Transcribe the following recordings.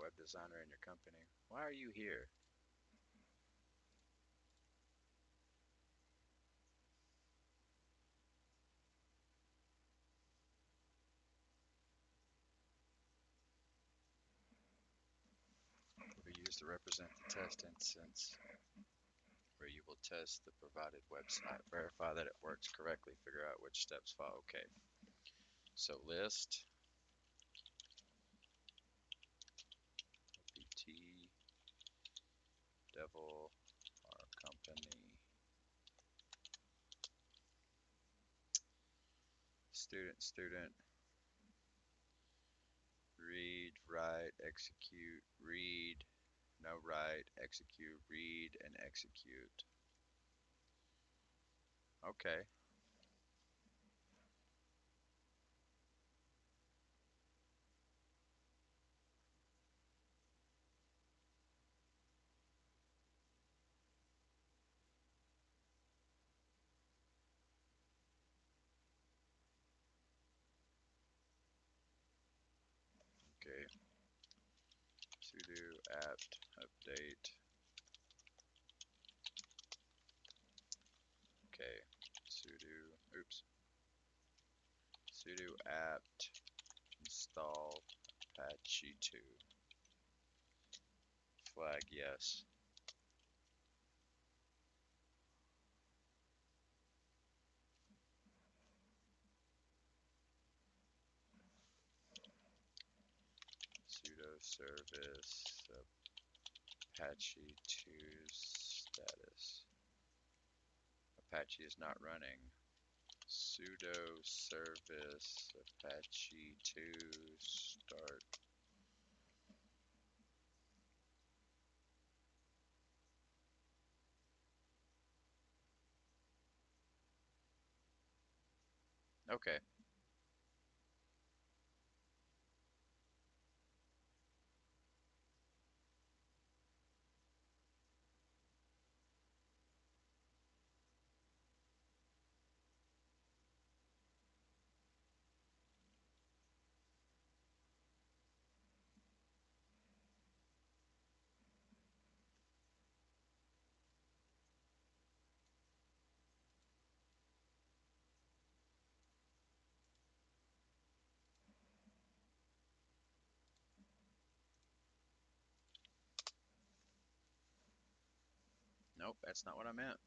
web designer in your company. Why are you here? We use to represent the test instance where you will test the provided website, verify that it works correctly, figure out which steps follow. Okay, so list BT Devil our company student read write execute read no write execute read and execute. Okay. Okay, sudo apt update. Okay, sudo oops sudo apt install Apache 2 flag yes. Sudo service Apache 2 status. Apache is not running. Sudo service Apache 2 start. Okay. Nope, that's not what I meant.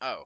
Oh,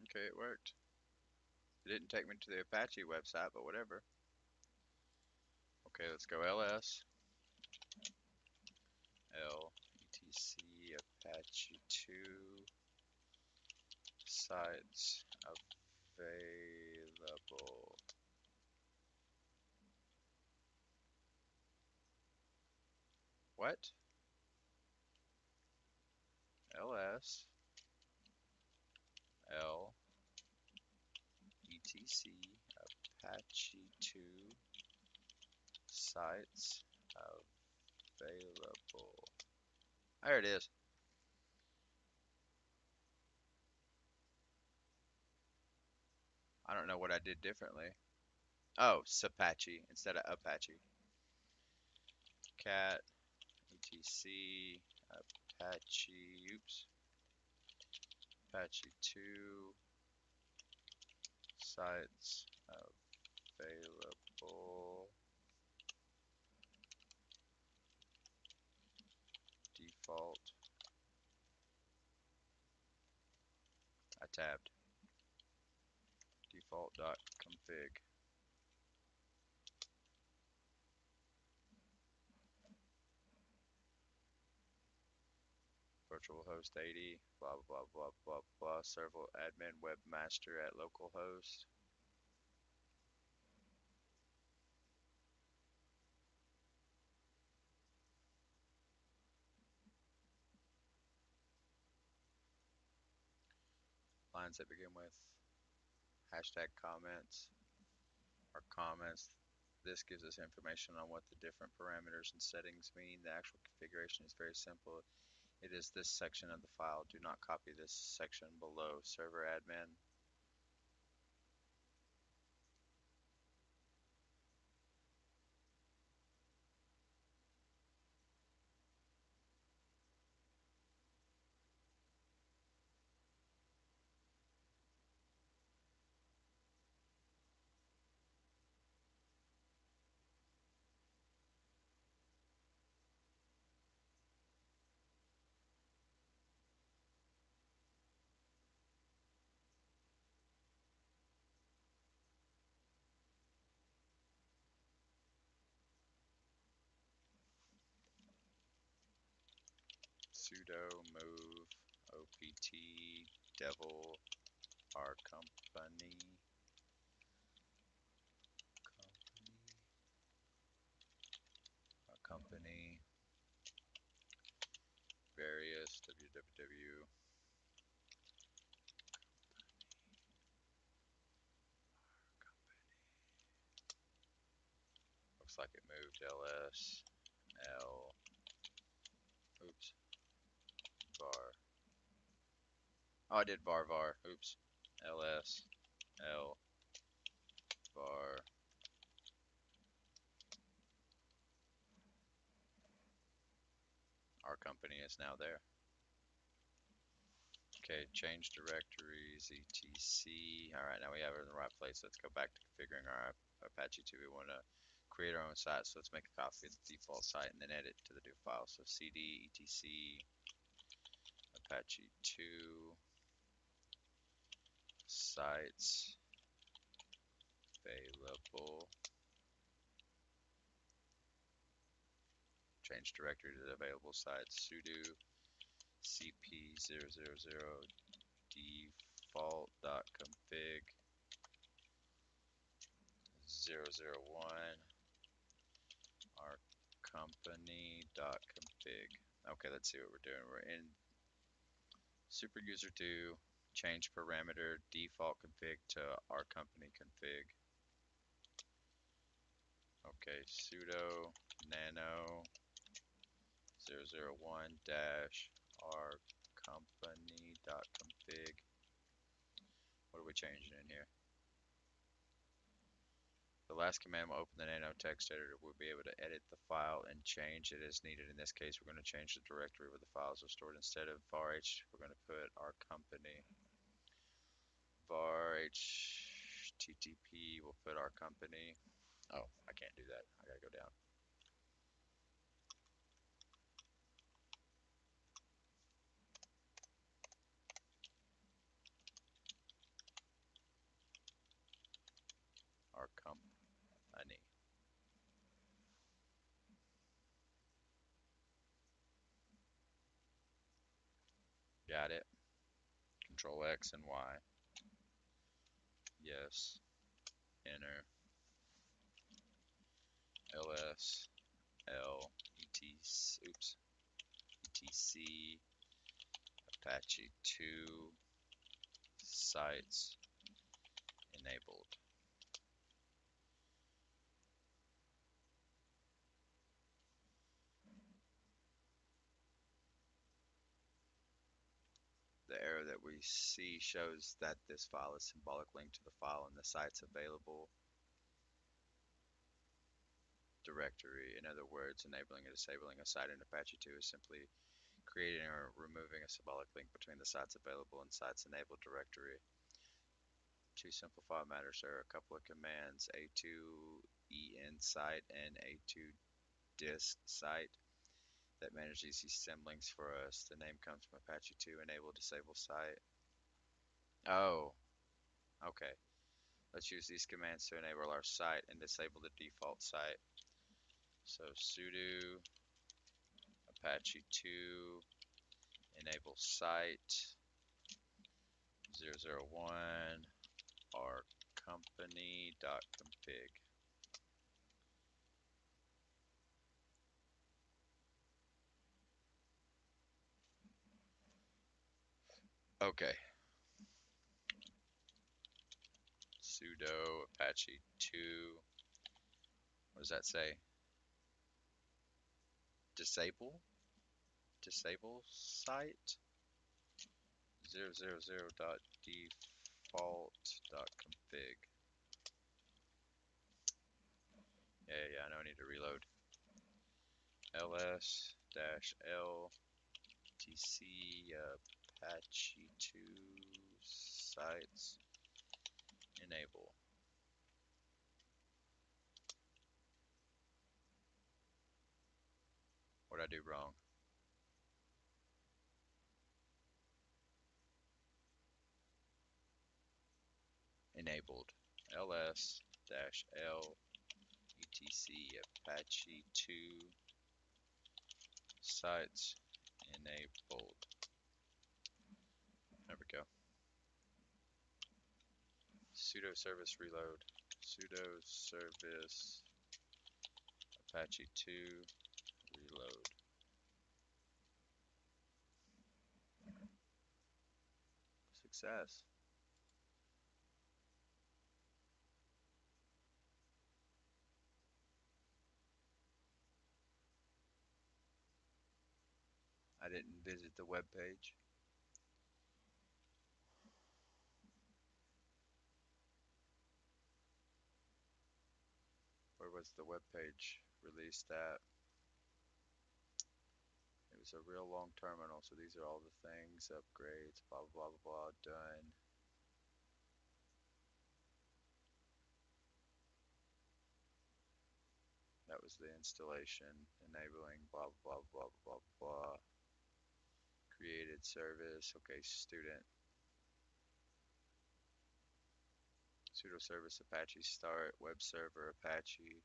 okay, it worked. It didn't take me to the Apache website, but whatever. Okay, let's go ls etc Apache 2 sites available. What? ls l etc Apache 2 sites available. There it is. I don't know what I did differently. Oh, Sapache instead of Apache. Cat etc Apache, oops, Apache 2 sites available. Default. I tabbed. Default.config. virtual host 80, blah, blah, blah, blah, blah, server admin webmaster at localhost. Lines that begin with hashtag comments or comments. This gives us information on what the different parameters and settings mean. The actual configuration is very simple. It is this section of the file. Do not copy this section below. Server admin. Sudo move opt devil our company various www. Looks like it moved ls l oops var. Oh, I did var var. Oops. ls l var. Our company is now there. Okay, change directories, etc. All right, now we have it in the right place. Let's go back to configuring our Apache 2. We want to create our own site, so let's make a copy of the default site and then edit to the new file. So cd etc Apache 2 sites available. Change directory to the available sites. Sudo cp000 default.config 001 our company.config. Okay, let's see what we're doing. We're in super user 2, change parameter default config to our company config. Okay, sudo nano 001 dash our company.config. What are we changing in here? The last command will open the nano text editor. We'll be able to edit the file and change it as needed. In this case, we're going to change the directory where the files are stored. Instead of varh, we're going to put our company. Var http, we'll put our company. Oh, I can't do that. I gotta go down. Our company. Got it. Control X and Y. Yes. Enter. ls l oops etc Apache 2 sites enabled. The error that we see shows that this file is symbolic link to the file and the sites available directory. In other words, enabling or disabling a site in Apache 2 is simply creating or removing a symbolic link between the sites available and sites enabled directory. To simplify matters, there are a couple of commands, a2 site and a2 disk site, that manage these symlinks for us. The name comes from Apache 2 enable disable site. Oh, okay. Let's use these commands to enable our site and disable the default site. So sudo Apache 2 enable site 001 our company.config. Okay. Sudo Apache 2. What does that say? Disable site 000.default.config. Yeah, I know I need to reload. ls-l tc Apache 2 sites enable. What'd I do wrong? Enabled. ls-l etc Apache 2 sites enabled. There we go. Sudo service reload. Sudo service Apache 2 reload. Success. I didn't visit the web page. Where was the web page released at? It was a real long terminal, so these are all the things, upgrades, blah, blah, blah, blah, done. That was the installation, enabling, blah, blah, blah, blah, blah. Created service, okay, student. Sudo service Apache start, web server Apache.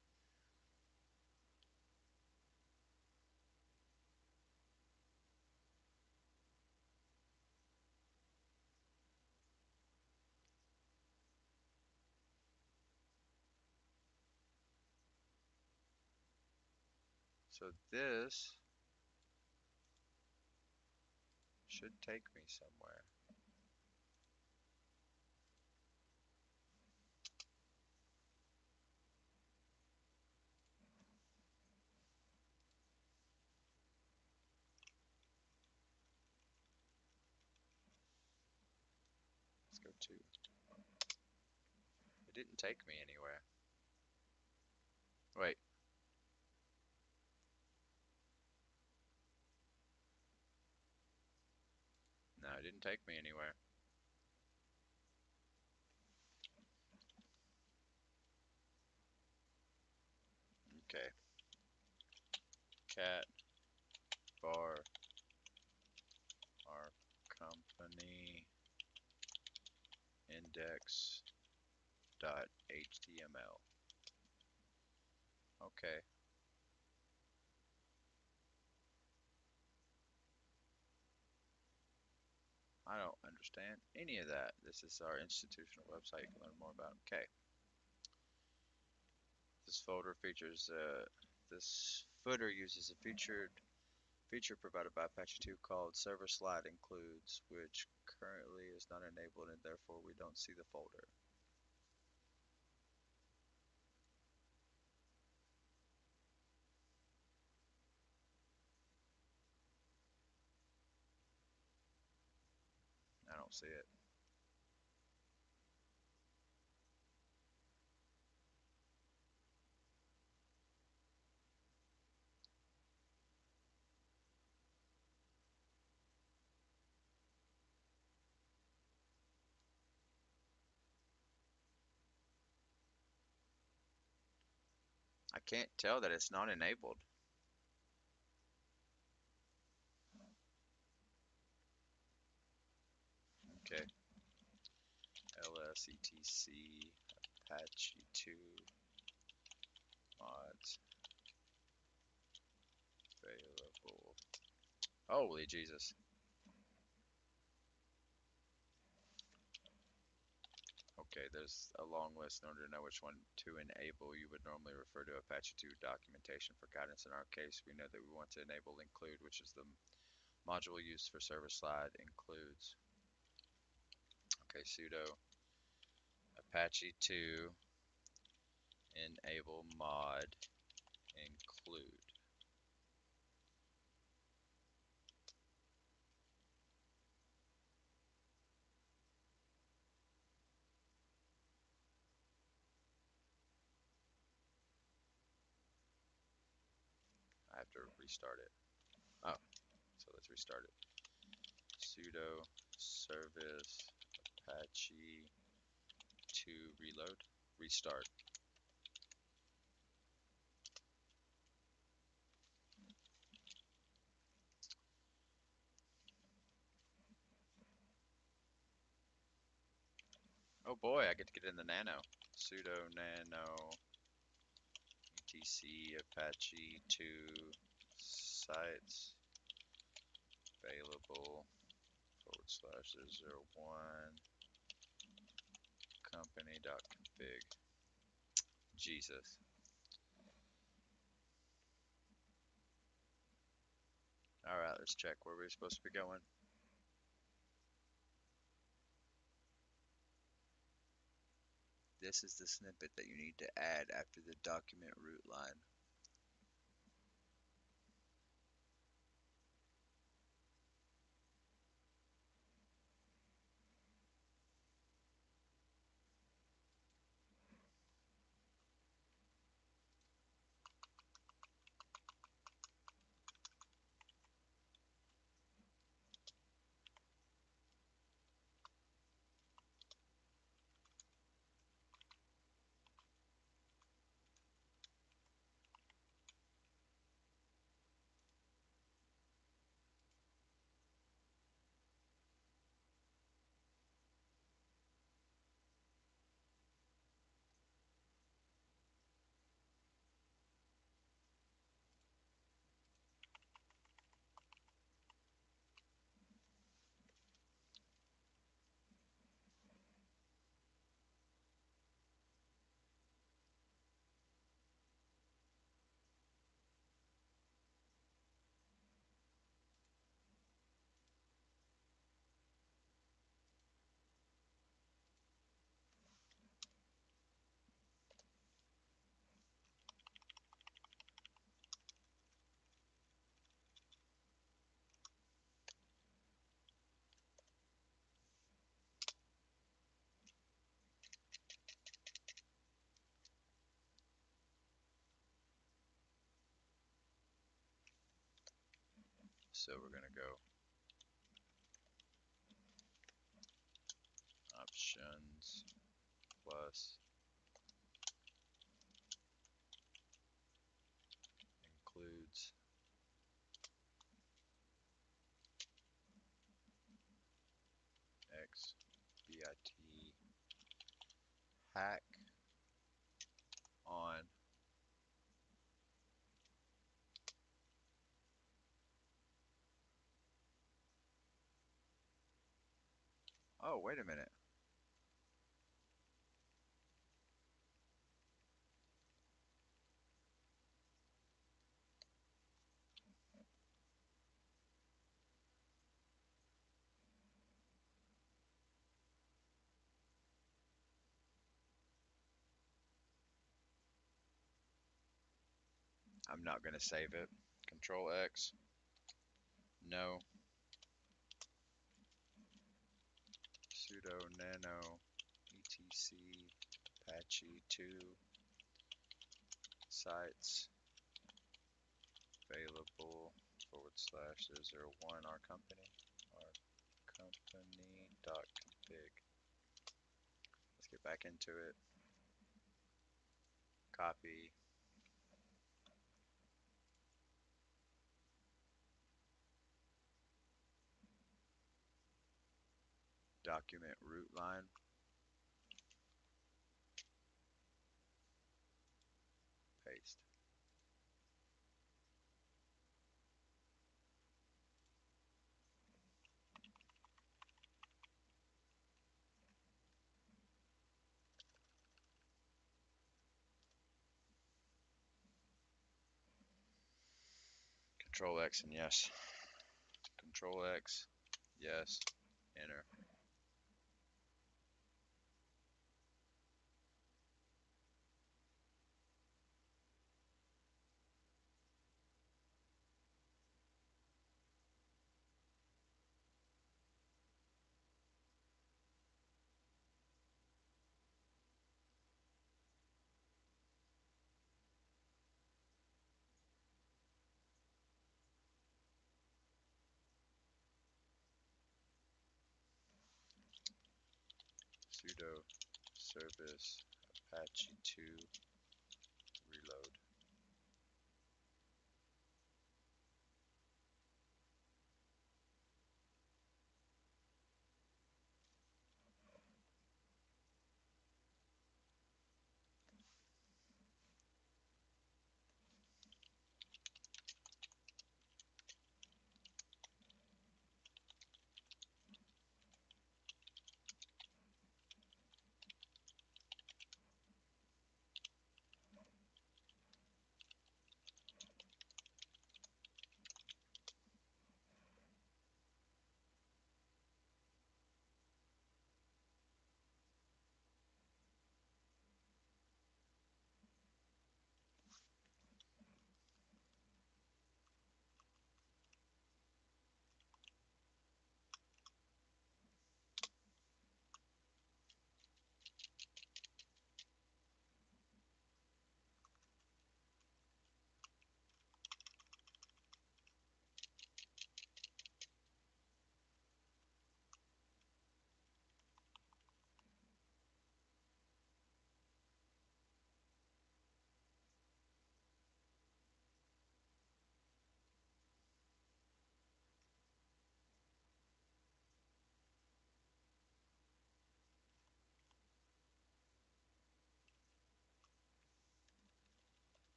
So this should take me somewhere. Let's go to. It didn't take me anywhere. Wait. No, it didn't take me anywhere. Okay. Cat bar our company index dot html. Okay. I don't understand any of that. This is our institutional website. You can learn more about. Okay. This folder features. This footer uses a feature provided by Apache 2 called server slide includes, which currently is not enabled and therefore we don't see the folder. I don't see it. I can't tell that it's not enabled. Okay. LSETC Apache 2 mods available. Holy Jesus. Okay, there's a long list. In order to know which one to enable, you would normally refer to Apache 2 documentation. For guidance in our case, we know that we want to enable include, which is the module used for server slide includes. Okay, sudo Apache 2 enable mod include. I have to restart it. Oh, so let's restart it. Sudo service Apache 2 reload, restart. Oh boy, I get to get in the nano. Sudo nano etc Apache 2 sites available /001 company.config. Jesus. Alright, let's check where we're supposed to be going. This is the snippet that you need to add after the document root line. So we're gonna go options plus includes x bit hack on. Oh, wait a minute. I'm not gonna save it. Control X. No. Sudo nano etc Apache 2 sites available /001 our company.config. Let's get back into it. Copy. Document root line. Paste. Control X and yes. Control X, yes, enter. Sudo service Apache 2 reload.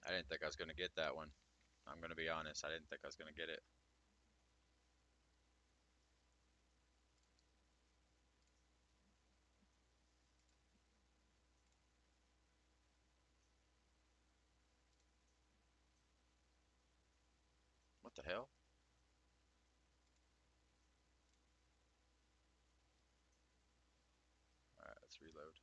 I didn't think I was going to get that one. I'm going to be honest, I didn't think I was going to get it. The hell? Alright, let's reload.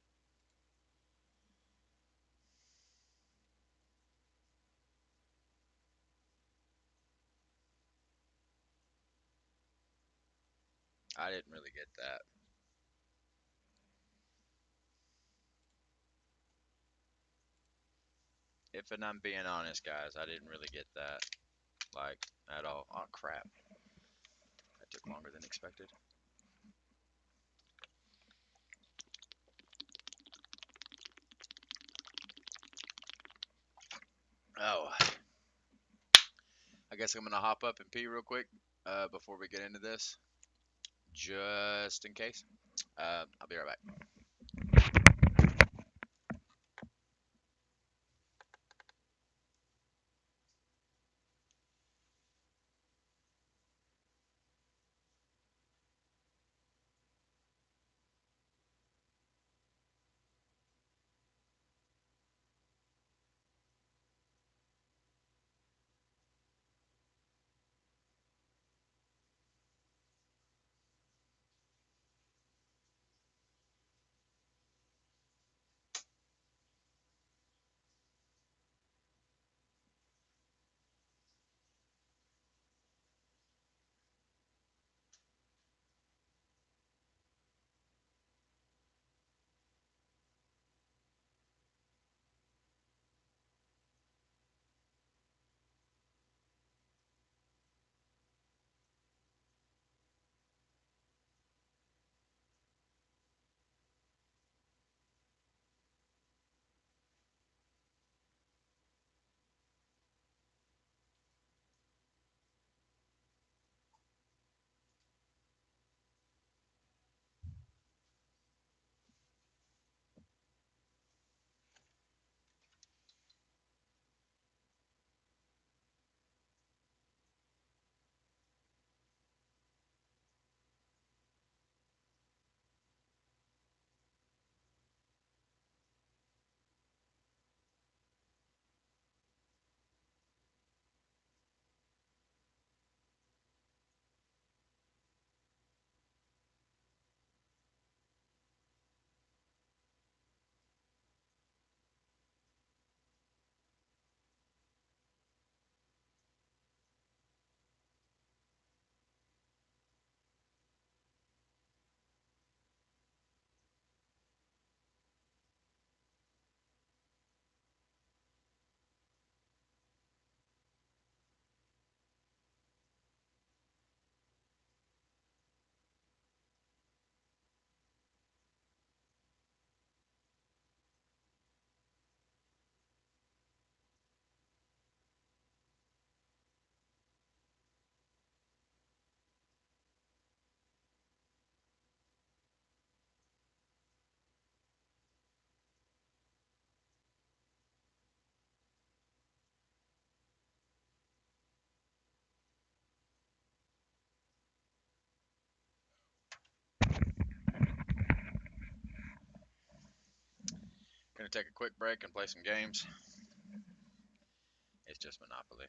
I didn't really get that. If and I'm being honest, guys, I didn't really get that. Like, at all. Oh, crap. That took longer than expected. Oh, I guess I'm gonna hop up and pee real quick before we get into this, just in case. I'll be right back. Gonna take a quick break and play some games. It's just Monopoly.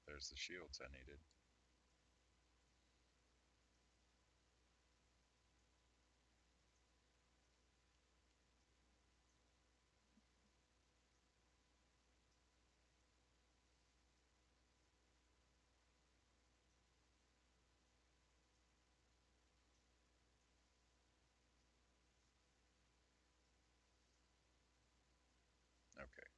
There's the shields I needed. Okay.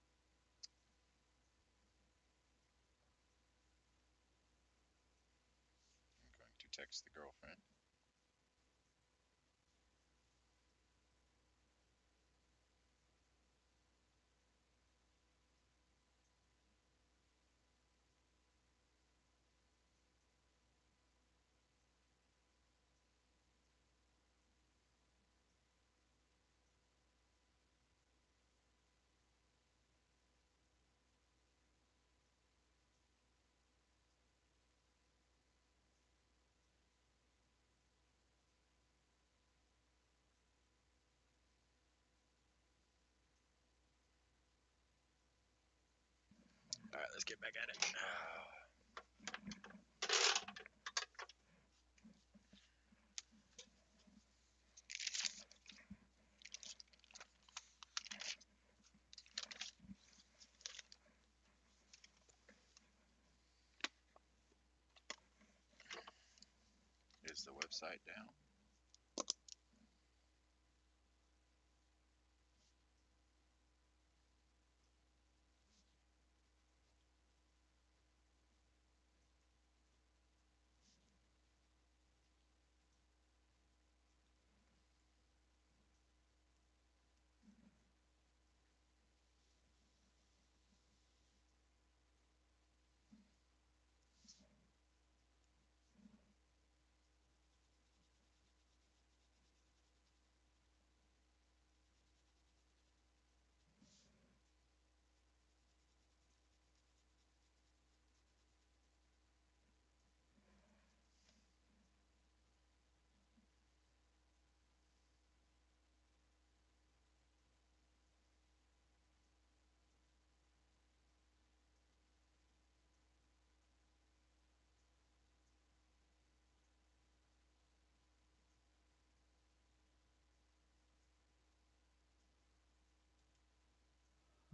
I'm going to text the girlfriend. let's get back at it. Is the website down?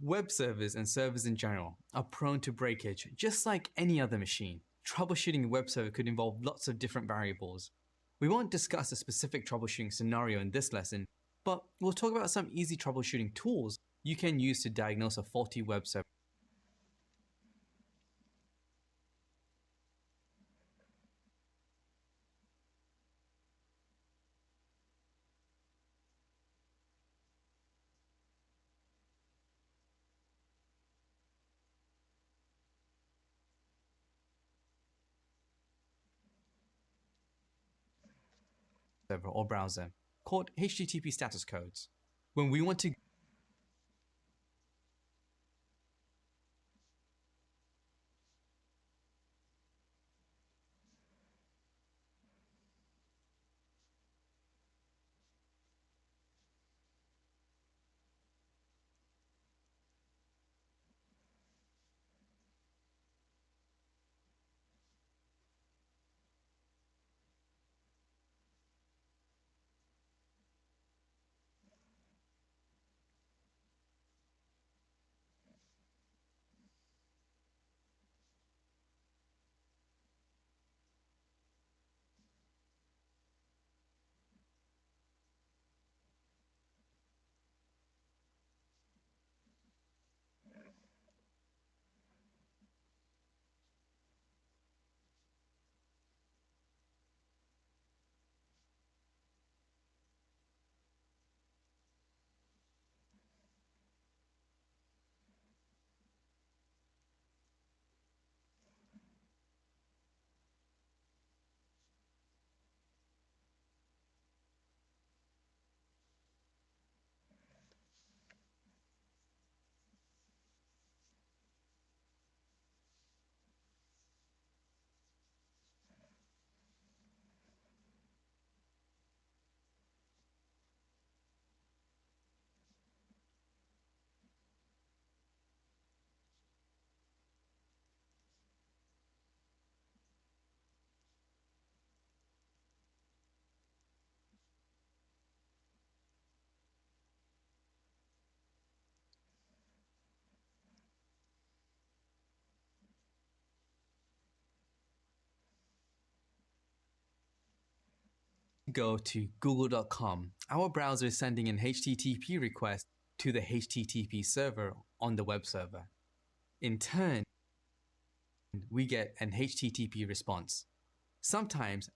Web servers and servers in general are prone to breakage just like any other machine. Troubleshooting a web server could involve lots of different variables. We won't discuss a specific troubleshooting scenario in this lesson, but we'll talk about some easy troubleshooting tools you can use to diagnose a faulty web server. Server or browser called HTTP status codes. When we want to go to google.com, our browser is sending an HTTP request to the HTTP server on the web server. In turn, we get an HTTP response. Sometimes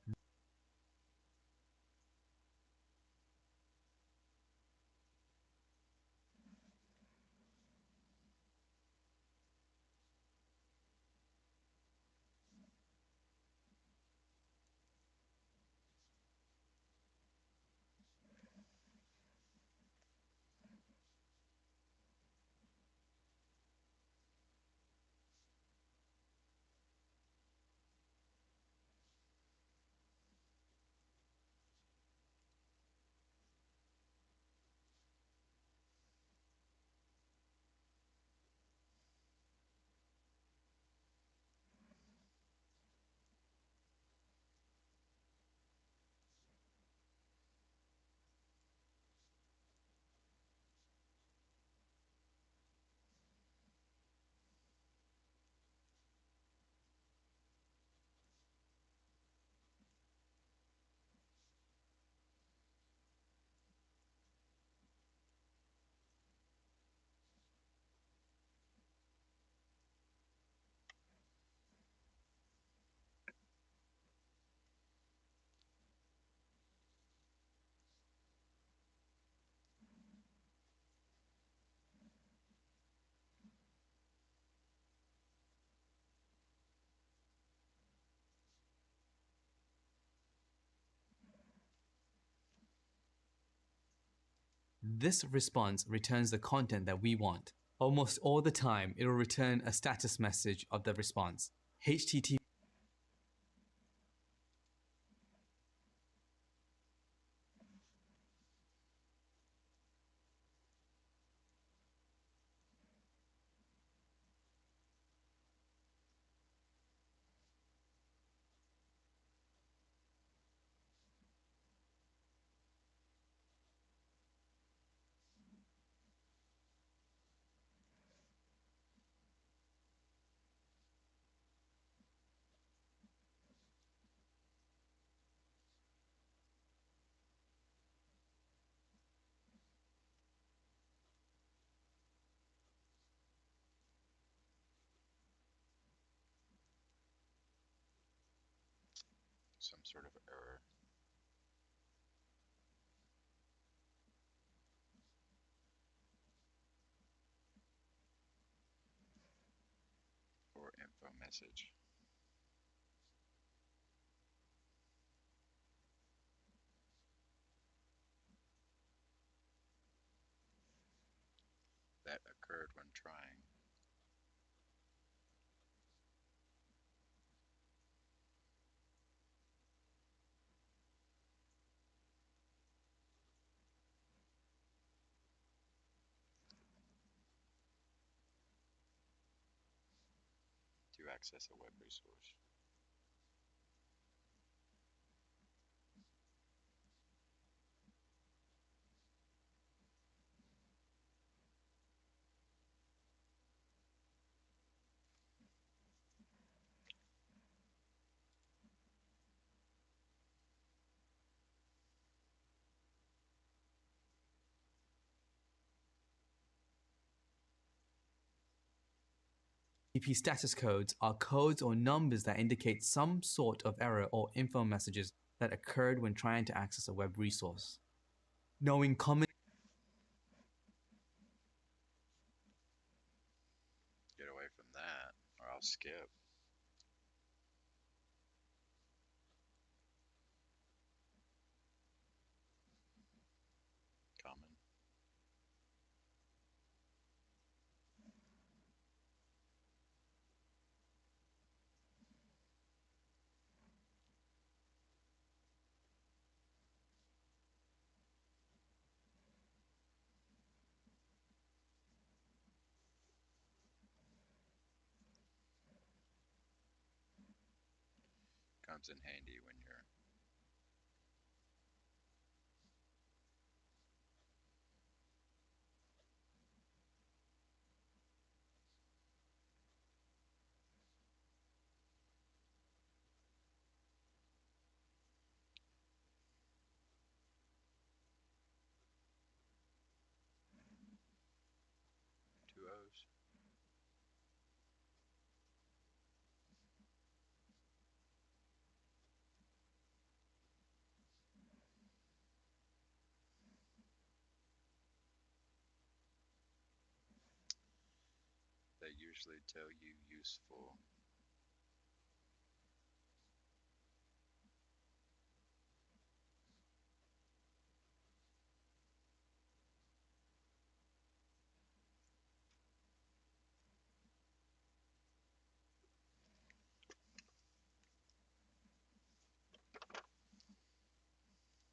This response returns the content that we want. Almost all the time, it will return a status message of the response. HTTP Some sort of error. Or info message. That occurred when trying. To access a web resource. status codes are codes or numbers that indicate some sort of error or info messages that occurred when trying to access a web resource. Knowing common Get away from that, or I'll skip. Common. Comes in handy when you're two O's. They usually tell you useful.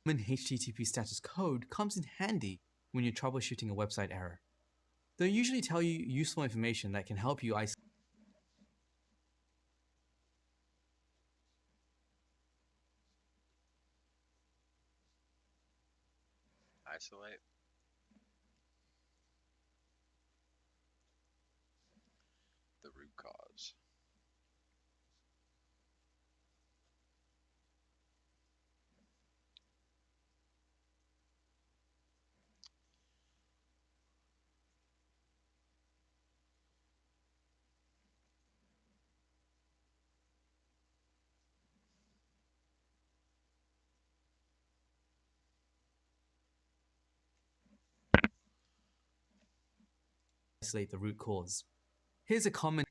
HTTP status code comes in handy when you're troubleshooting a website error. They'll usually tell you useful information that can help you Isolate. The root cause. isolate the root cause. Here's a common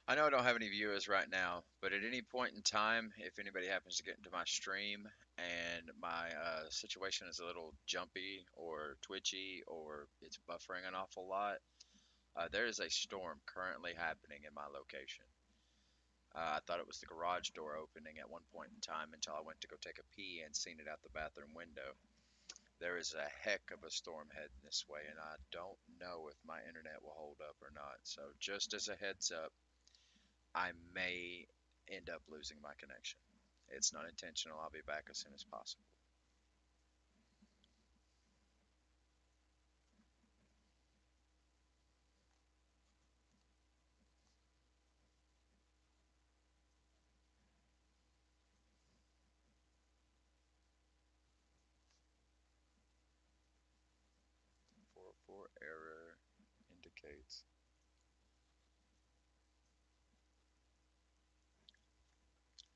I know I don't have any viewers right now, but at any point in time, if anybody happens to get into my stream and my situation is a little jumpy or twitchy or it's buffering an awful lot, there is a storm currently happening in my location. I thought it was the garage door opening at one point in time until I went to go take a pee and seen it out the bathroom window. There is a heck of a storm heading this way, and I don't know if my internet will hold up or not. So, just as a heads up, I may end up losing my connection. It's not intentional. I'll be back as soon as possible. For error indicates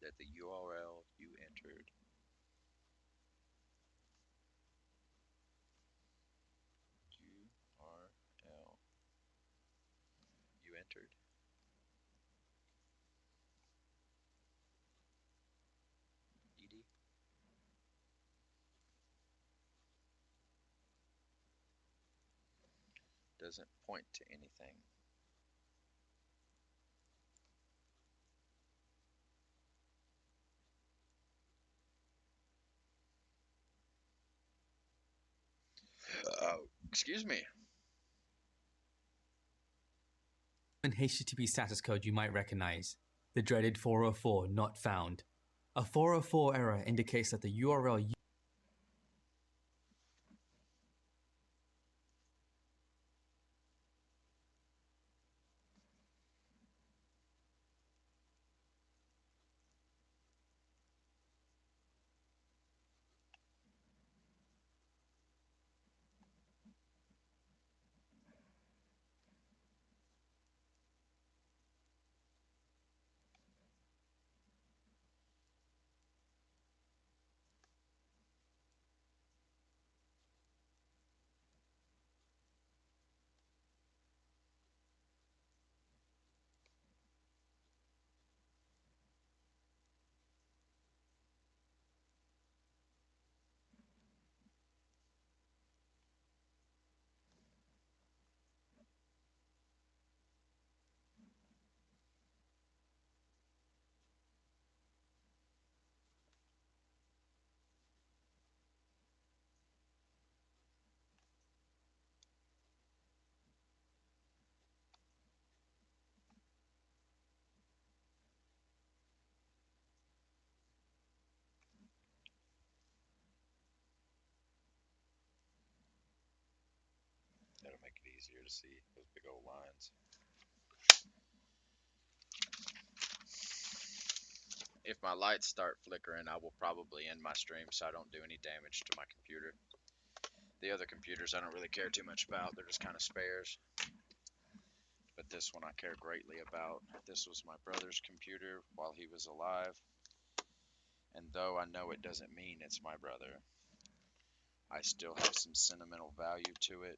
that the URL you entered, URL you entered, ed, doesn't point to anything. Excuse me. An HTTP status code you might recognize, the dreaded 404 not found. A 404 error indicates that the URL That'll make it easier to see those big old lines. If my lights start flickering, I will probably end my stream so I don't do any damage to my computer. The other computers I don't really care too much about. They're just kind of spares. But this one I care greatly about. This was my brother's computer while he was alive. And though I know it doesn't mean it's my brother, I still have some sentimental value to it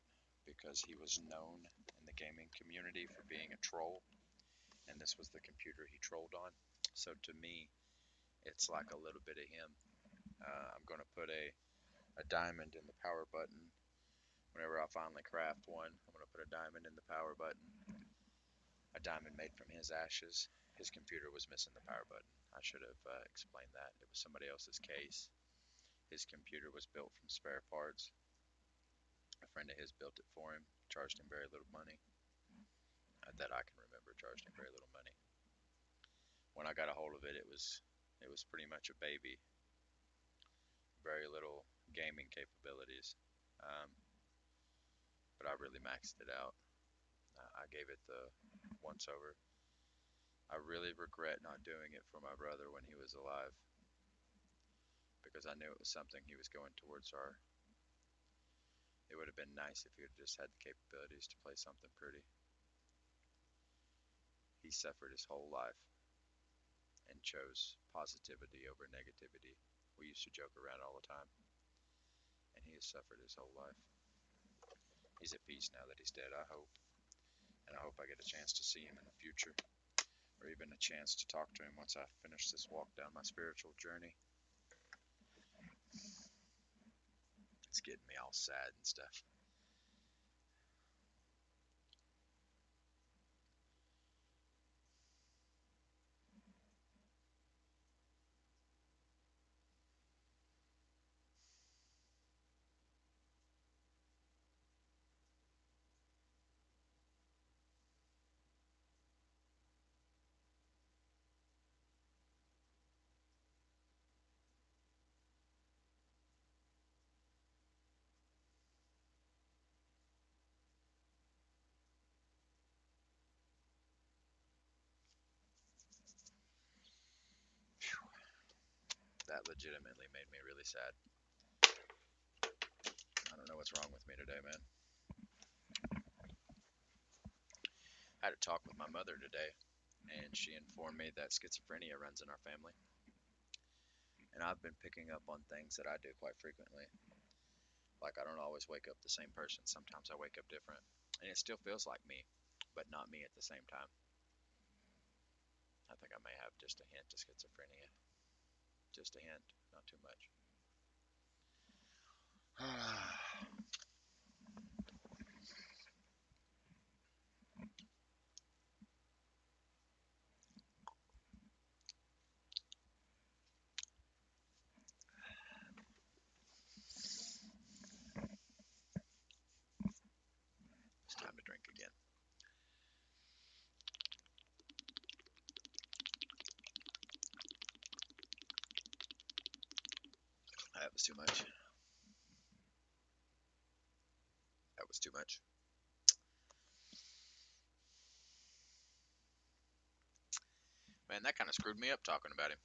because he was known in the gaming community for being a troll. And this was the computer he trolled on. So to me, it's like a little bit of him. I'm going to put a diamond in the power button. Whenever I finally craft one, I'm going to put a diamond in the power button. A diamond made from his ashes. His computer was missing the power button. I should have explained that. It was somebody else's case. His computer was built from spare parts. A friend of his built it for him, charged him very little money. That I can remember, charged him very little money. When I got a hold of it, it was pretty much a baby. Very little gaming capabilities. Um, but I really maxed it out. I gave it the once over. I really regret not doing it for my brother when he was alive because I knew it was something he was going towards our. It would have been nice if he had just had the capabilities to play something pretty. He suffered his whole life and chose positivity over negativity. We used to joke around all the time, and he has suffered his whole life. He's at peace now that he's dead, I hope, and I hope I get a chance to see him in the future. or even a chance to talk to him once I finish this walk down my spiritual journey. It's getting me all sad and stuff. That legitimately made me really sad. I don't know what's wrong with me today, man. I had a talk with my mother today, and she informed me that schizophrenia runs in our family. And I've been picking up on things that I do quite frequently. Like, I don't always wake up the same person. Sometimes I wake up different. And it still feels like me, but not me at the same time. I think I may have just a hint of schizophrenia. Just a hint, not too much. It's time to drink again. That was too much. That was too much. Man, that kind of screwed me up talking about him.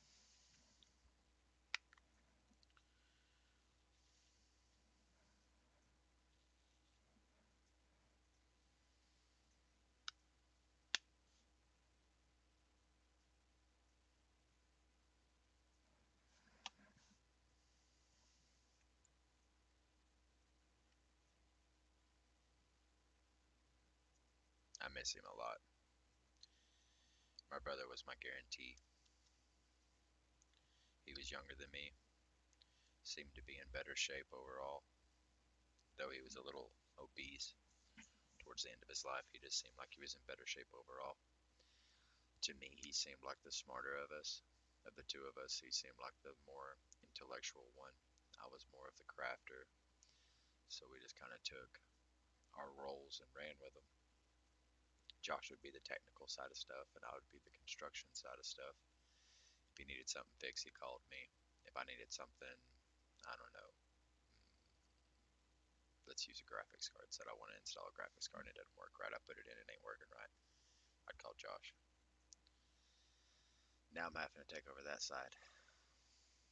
I miss him a lot. My brother was my guarantee. He was younger than me, seemed to be in better shape overall, though he was a little obese towards the end of his life. He just seemed like he was in better shape overall. To me, he seemed like the smarter of us. Of the two of us, he seemed like the more intellectual one. I was more of the crafter, so we just kind of took our roles and ran with them. Josh would be the technical side of stuff, and I would be the construction side of stuff. If he needed something fixed, he called me. If I needed something, I don't know, let's use a graphics card. Said I want to install a graphics card and it doesn't work right. I put it in, it ain't working right. I'd call Josh. Now I'm having to take over that side.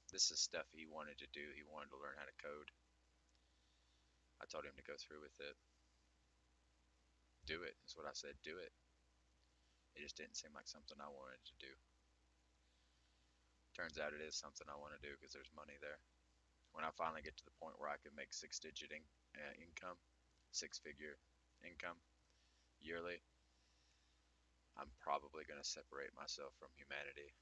This is stuff he wanted to do. He wanted to learn how to code. I told him to go through with it. Do it, is what I said. Do it. It just didn't seem like something I wanted to do. Turns out it is something I want to do because there's money there. When I finally get to the point where I can make six-digit income, six-figure income yearly, I'm probably going to separate myself from humanity.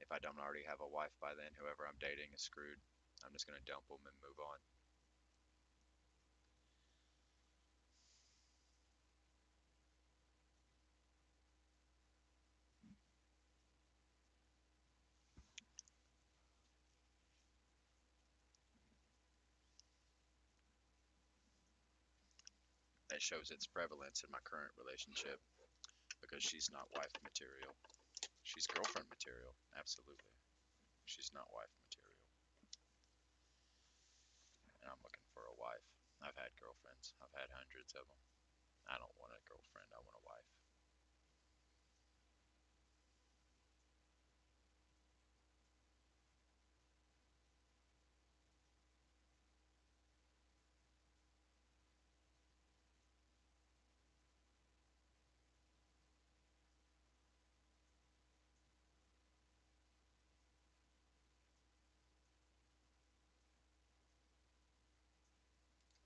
If I don't already have a wife by then, whoever I'm dating is screwed. I'm just going to dump them and move on. That shows its prevalence in my current relationship because she's not wife material. She's girlfriend material, absolutely. She's not wife material. And I'm looking for a wife. I've had girlfriends. I've had hundreds of them. I don't want a girlfriend. I want a wife.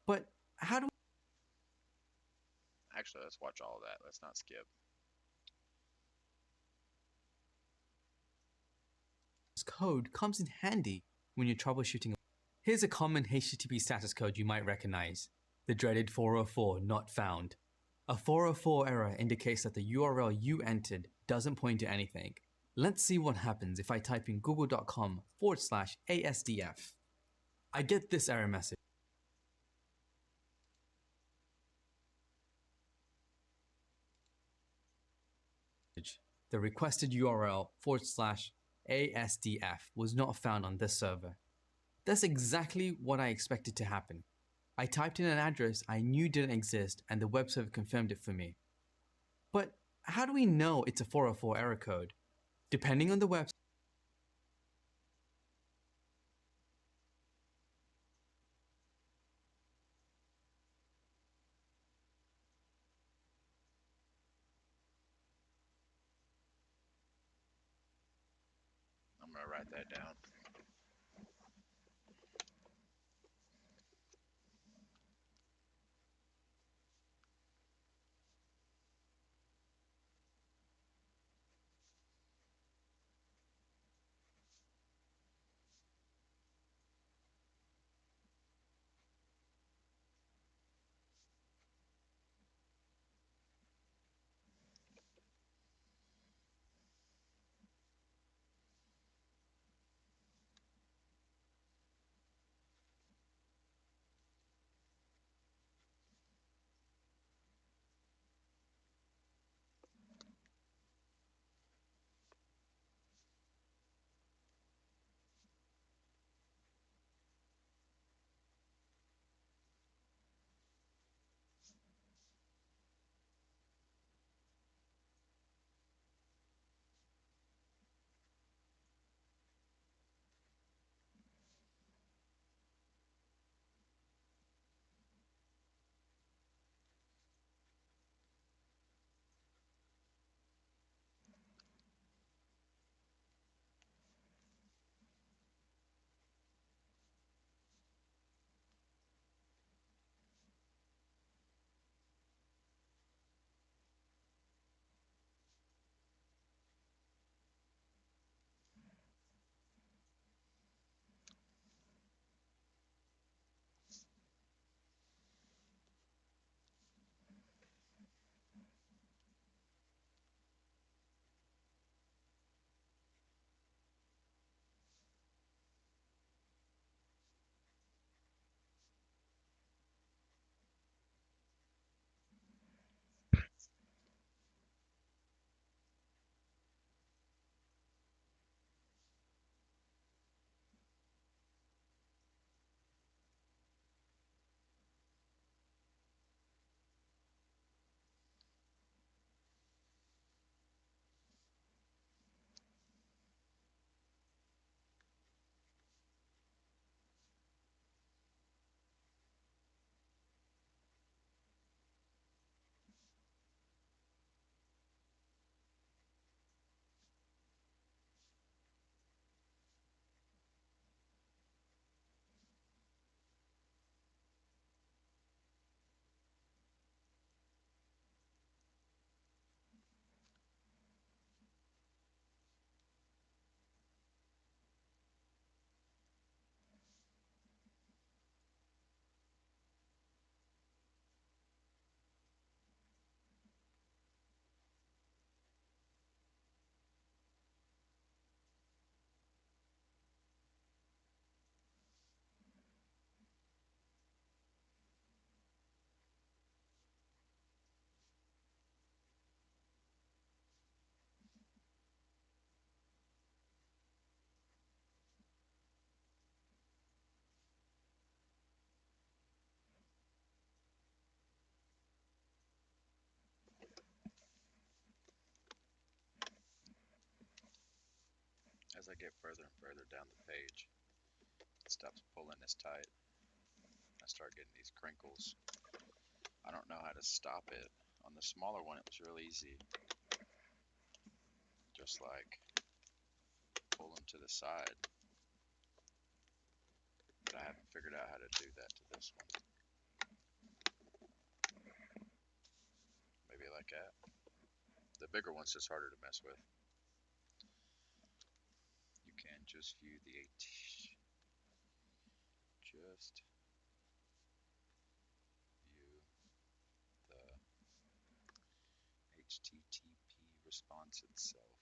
But how do Actually, let's watch all of that. Let's not skip. code comes in handy when you're troubleshooting. Here's a common HTTP status code you might recognize: the dreaded 404 not found. A 404 error indicates that the URL you entered doesn't point to anything. Let's see what happens if I type in google.com/ASDF. I get this error message. The requested URL /ASDF was not found on this server. That's exactly what I expected to happen. I typed in an address I knew didn't exist and the web server confirmed it for me. But how do we know it's a 404 error code? Depending on the website, I'm gonna write that down. As I get further and further down the page, it stops pulling as tight. I start getting these crinkles. I don't know how to stop it. On the smaller one, it was real easy. Just like pull them to the side. But I haven't figured out how to do that to this one. Maybe like that. The bigger one's just harder to mess with. You can just view the just view the HTTP response itself.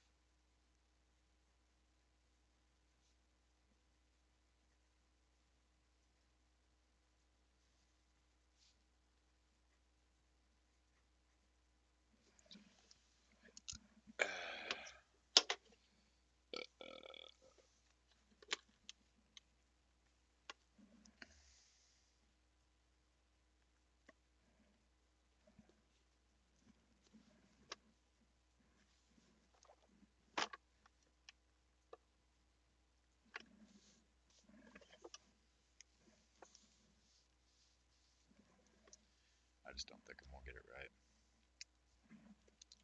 I just don't think I'm gonna get it right.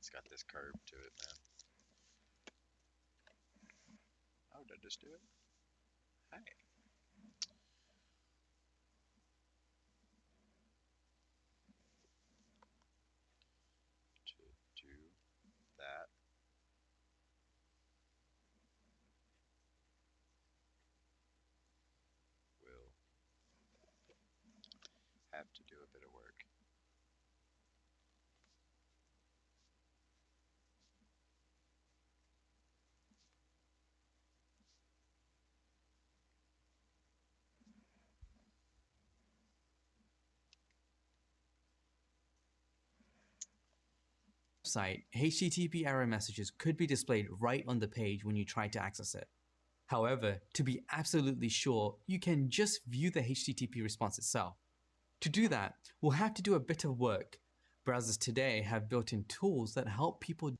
It's got this curve to it, man. Oh, did I just do it? Hey. To do that, we'll have to do a bit of work. Website, HTTP error messages could be displayed right on the page when you try to access it. However, to be absolutely sure, you can just view the HTTP response itself. To do that, we'll have to do a bit of work. Browsers today have built-in tools that help people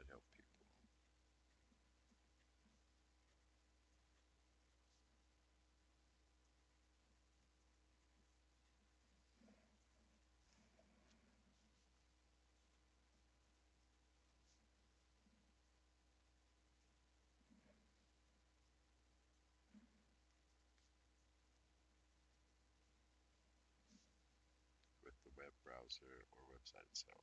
That help people. With the web browser or website itself.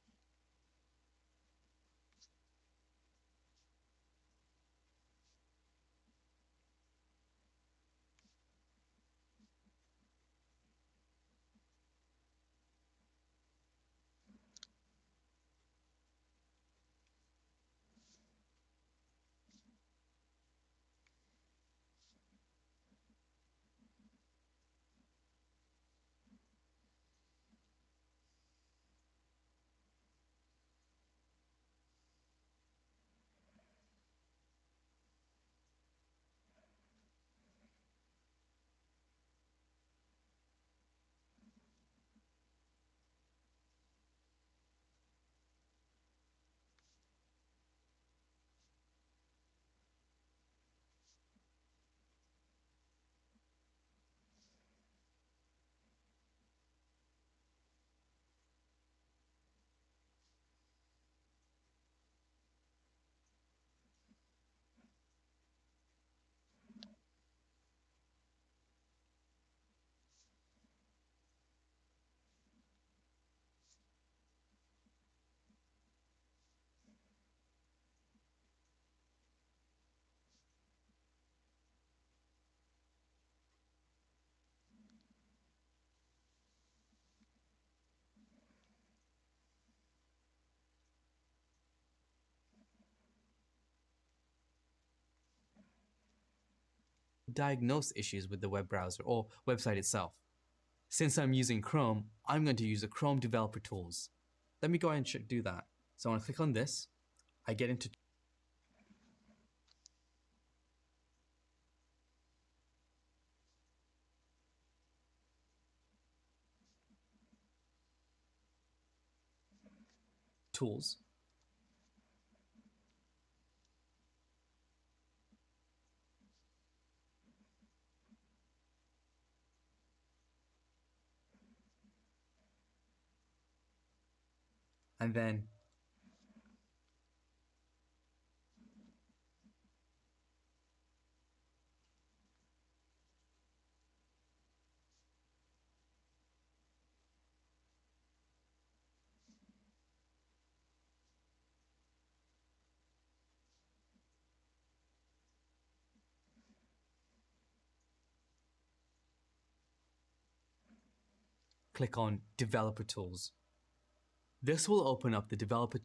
diagnose issues with the web browser or website itself. Since I'm using Chrome, I'm going to use the Chrome Developer Tools. Let me go ahead and do that. So I want to click on this. I get into tools. And then click on Developer Tools. This will open up the developer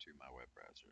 to my web browser.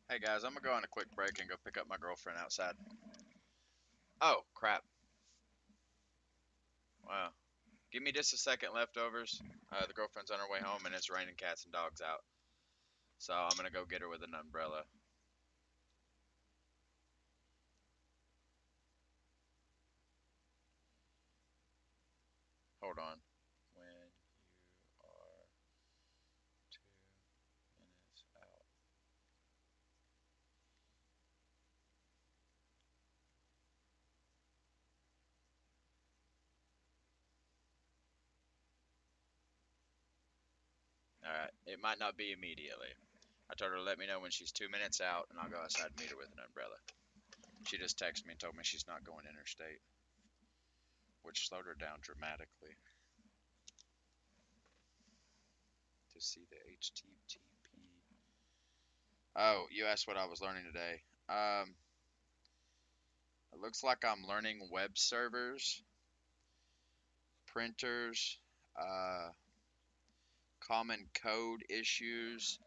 Hey guys, I'm gonna go on a quick break and go pick up my girlfriend outside. Oh, crap. Wow. Give me just a second, leftovers. The girlfriend's on her way home and it's raining cats and dogs out. So I'm gonna go get her with an umbrella. Hold on. When you are 2 minutes out. Alright, it might not be immediately. I told her to let me know when she's 2 minutes out and I'll go outside and meet her with an umbrella. She just texted me and told me she's not going interstate, which slowed her down dramatically. To see the HTTP. Oh, you asked what I was learning today. It looks like I'm learning web servers, printers, common code issues,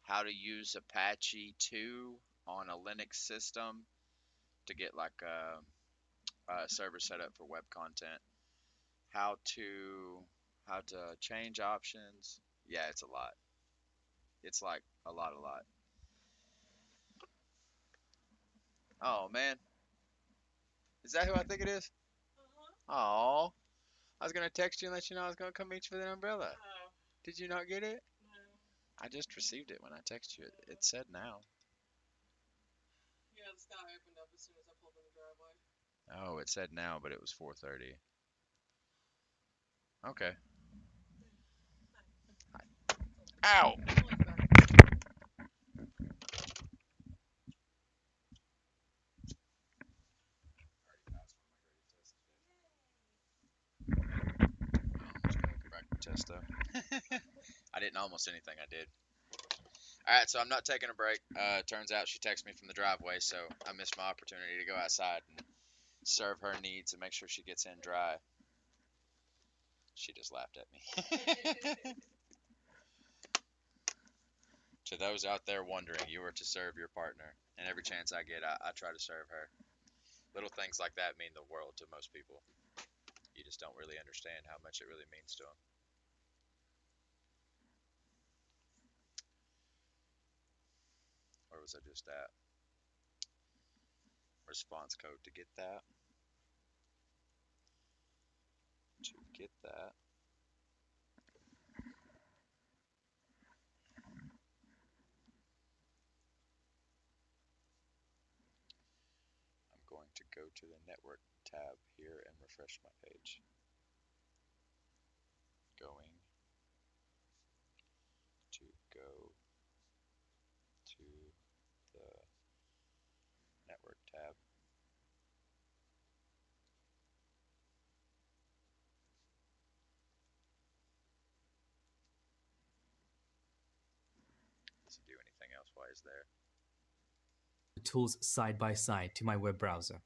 how to use Apache 2 on a Linux system to get like a server set up for web content, how to change options. Yeah, it's a lot. It's like a lot. Oh man, is that who I think it is? Oh, I was gonna text you and let you know I was gonna come meet you with an umbrella. Did you not get it? I just received it when I texted you. It said now. Oh, it said now, but it was 4:30. Okay. Ow! Almost cracked the test though. I didn't almost anything. I did. All right, so I'm not taking a break. Turns out she texted me from the driveway, so I missed my opportunity to go outside and serve her needs and make sure she gets in dry. She just laughed at me. To those out there wondering, you are to serve your partner, and every chance I get, I try to serve her. Little things like that mean the world to most people. You just don't really understand how much it really means to them. Where was I just at? Response code to get that. To get that. I'm going to go to the network tab here and refresh my page. Going to go to the network tab. Doesn't do anything else while it's there. Tools side by side to my web browser.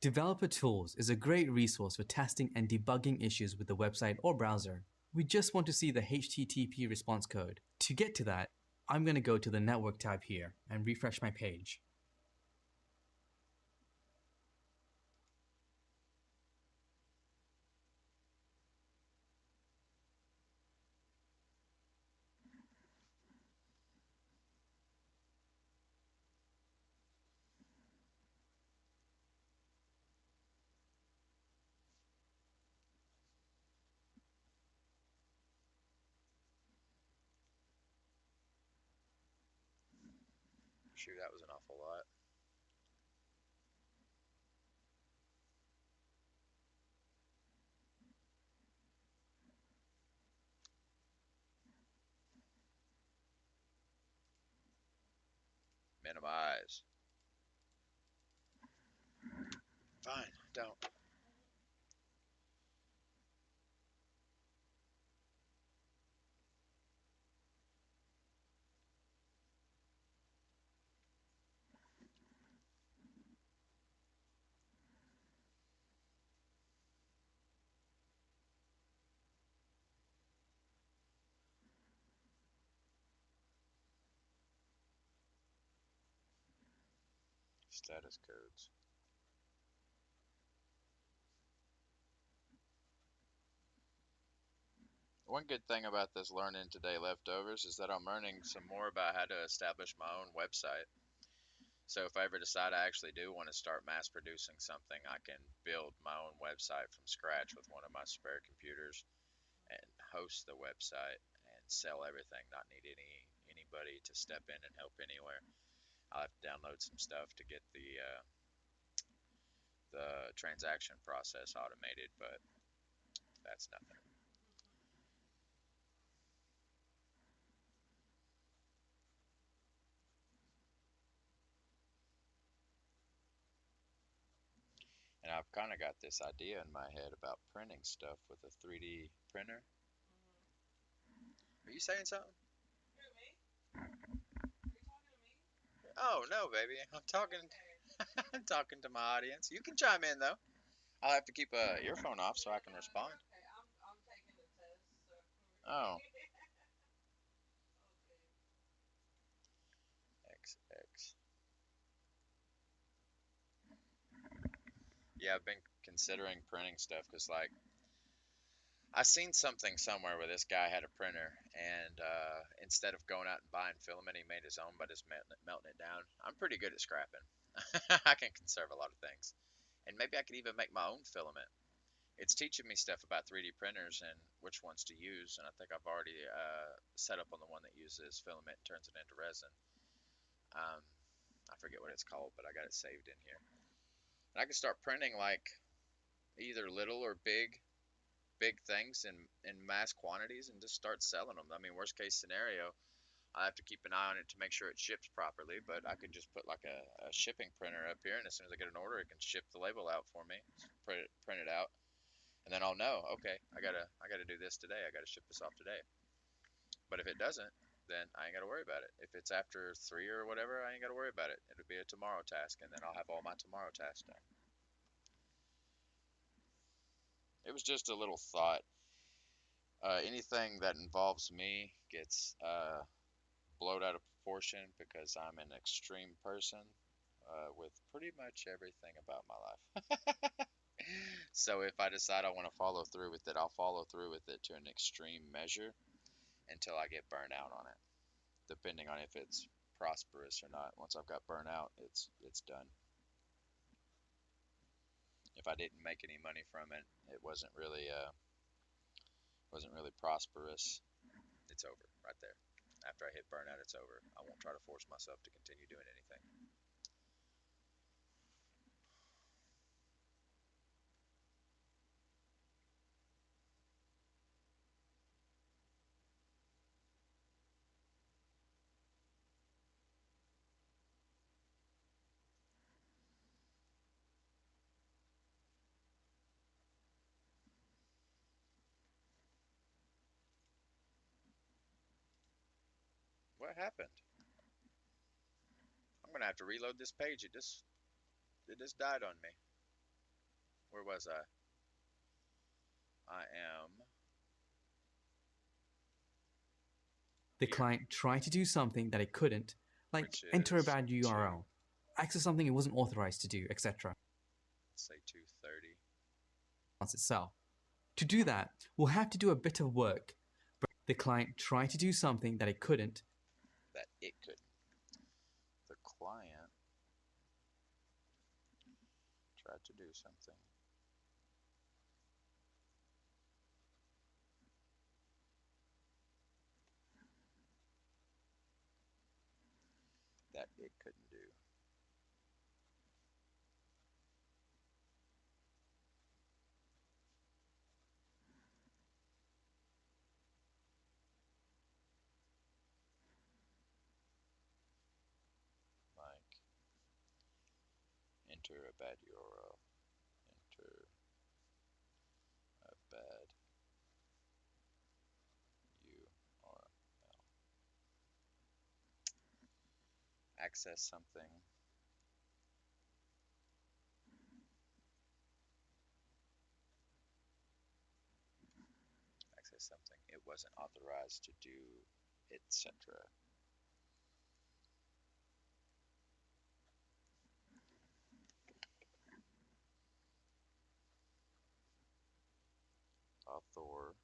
Developer Tools is a great resource for testing and debugging issues with the website or browser. We just want to see the HTTP response code. To get to that, I'm going to go to the Network tab here and refresh my page. Shoot, that was an awful lot. Minimize. Fine, don't. Status codes. One good thing about this Learning Today leftovers is that I'm learning some more about how to establish my own website. So if I ever decide I actually do want to start mass producing something, I can build my own website from scratch with one of my spare computers and host the website and sell everything, not need anybody to step in and help anywhere. I'll have to download some stuff to get the transaction process automated, but that's nothing. And I've kind of got this idea in my head about printing stuff with a 3D printer. Are you saying something? Oh no, baby. I'm talking. I'm talking to my audience. You can chime in though. I'll have to keep a earphone off so I can respond. Oh, XX. Yeah, I've been considering printing stuff because like I seen something somewhere where this guy had a printer, and instead of going out and buying filament, he made his own by just melting it down. I'm pretty good at scrapping. I can conserve a lot of things, and maybe I could even make my own filament. It's teaching me stuff about 3D printers and which ones to use, and I think I've already set up on the one that uses filament and turns it into resin. Um, I forget what it's called, but I got it saved in here. And I can start printing like either little or big things in mass quantities and just start selling them. I mean, worst case scenario, I have to keep an eye on it to make sure it ships properly, but I could just put like a shipping printer up here, and as soon as I get an order, it can ship the label out for me, print it out, and then I'll know, okay, I gotta do this today. I gotta ship this off today. But if it doesn't, then I ain't gotta worry about it. If it's after 3 or whatever, I ain't gotta worry about it. It'll be a tomorrow task, and then I'll have all my tomorrow tasks done. It was just a little thought. Anything that involves me gets blowed out of proportion because I'm an extreme person. with pretty much everything about my life. So if I decide I want to follow through with it, I'll follow through with it to an extreme measure until I get burnt out on it, depending on if it's prosperous or not. Once I've got burnt out, it's done. If I didn't make any money from it, it wasn't really prosperous. It's over right there. After I hit burnout, it's over. I won't try to force myself to continue doing anything. What happened? I'm gonna have to reload this page. It just died on me. Where was I? I am The here, client tried to do something that it couldn't, like which enter a is bad URL, access something it wasn't authorized to do, etc. let's say 230. itself. To do that, we'll have to do a bit of work. The client tried to do something that it couldn't. That it couldn't. The client tried to do something that it couldn't do. Like enter a bad URL. Enter a bad URL. Access something it wasn't authorized to do, etc. Authorized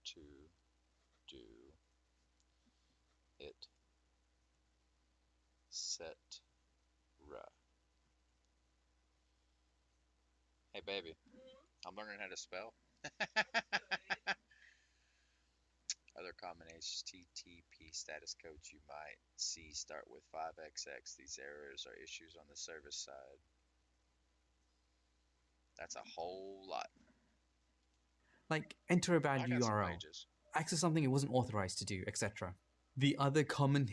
to do it, etc. Hey baby, I'm learning how to spell. Other common HTTP status codes you might see start with 5XX. These errors are issues on the service side. That's a whole lot. Like enter a bad I got some URL, pages. access something it wasn't authorized to do, etc. The other common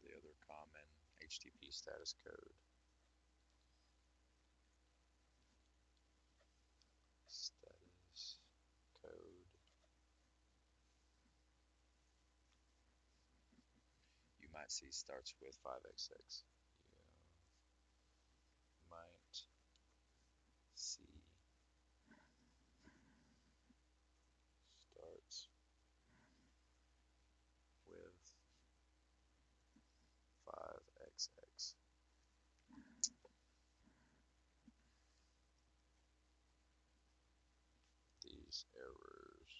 The other common HTTP status code. Status code. You might see starts with 5XX. You might see starts with 5XX. These errors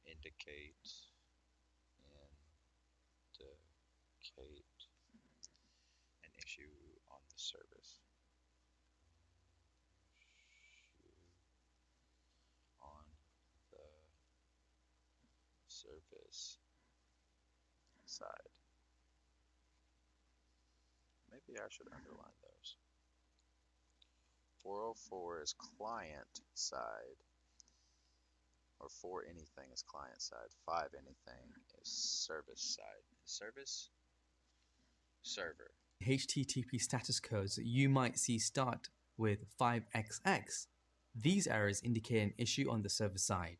indicate an issue on the service. On the service side. Maybe I should underline those. 404 is client side, or 4 anything is client side. 5 anything is service side. Service? Server. HTTP status codes that you might see start with 5XX. These errors indicate an issue on the server side.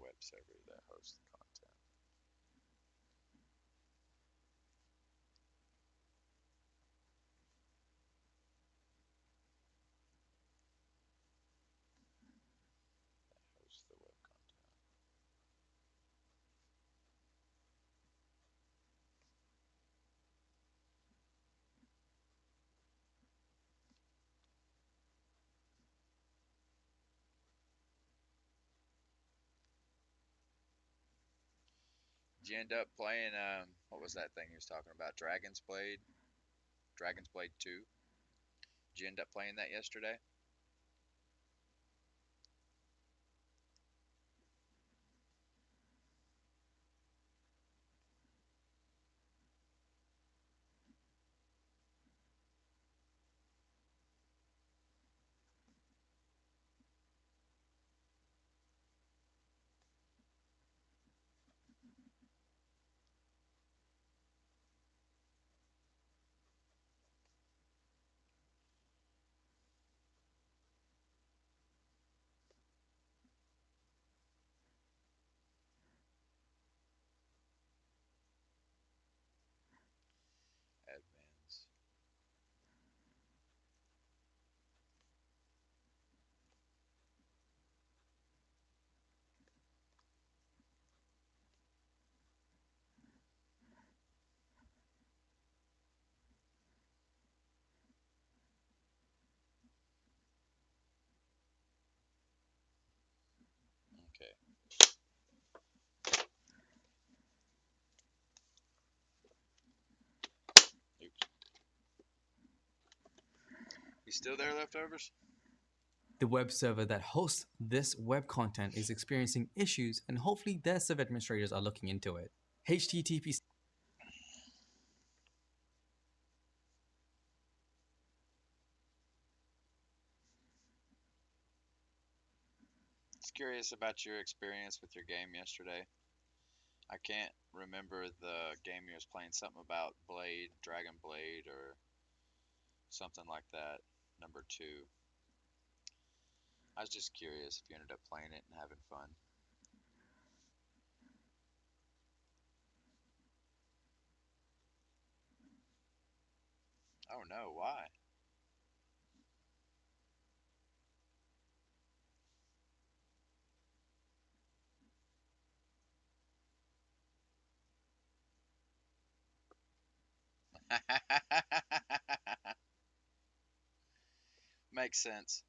web server that hosts the content. Hosts the web content. Did you end up playing what was that thing you was talking about? Dragon's Blade? Dragon's Blade 2? Did you end up playing that yesterday? Admins. Okay. Oops. You still there, leftovers? The web server that hosts this web content is experiencing issues, and hopefully their server administrators are looking into it. HTTP. Just curious about your experience with your game yesterday. I can't remember the game you was playing. Something about Blade, Dragon Blade, or something like that. Number 2. I was just curious if you ended up playing it and having fun. Oh no, why? Makes sense.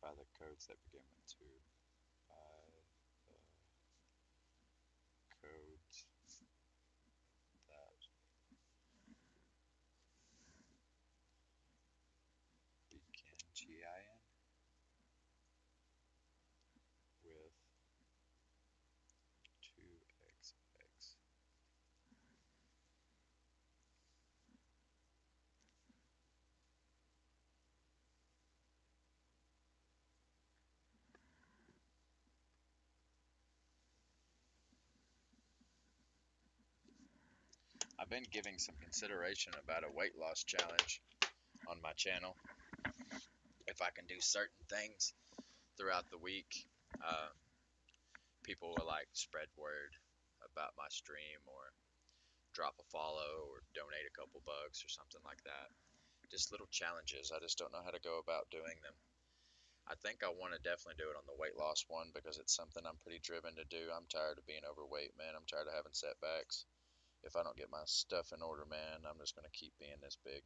By the codes that begin with 2. By the codes that begin GIN with 2XX. I've been giving some consideration about a weight loss challenge on my channel. If I can do certain things throughout the week, uh, people will like spread word about my stream or drop a follow or donate a couple bucks or something like that. Just little challenges. I just don't know how to go about doing them. I think I want to definitely do it on the weight loss one because it's something I'm pretty driven to do. I'm tired of being overweight, man. I'm tired of having setbacks. If I don't get my stuff in order, man, I'm just going to keep being this big.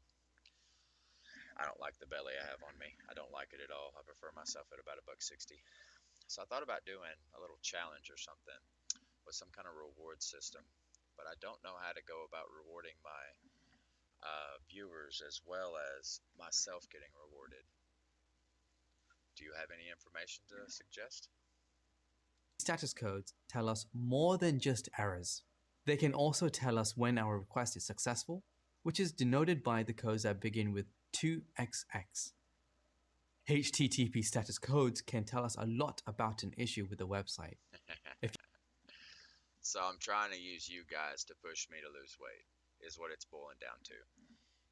I don't like the belly I have on me. I don't like it at all. I prefer myself at about a buck 60. So I thought about doing a little challenge or something with some kind of reward system, but I don't know how to go about rewarding my viewers as well as myself getting rewarded. Do you have any information to suggest? Status codes tell us more than just errors. They can also tell us when our request is successful, which is denoted by the codes that begin with 2XX. HTTP status codes can tell us a lot about an issue with a website. If So I'm trying to use you guys to push me to lose weight, is what it's boiling down to.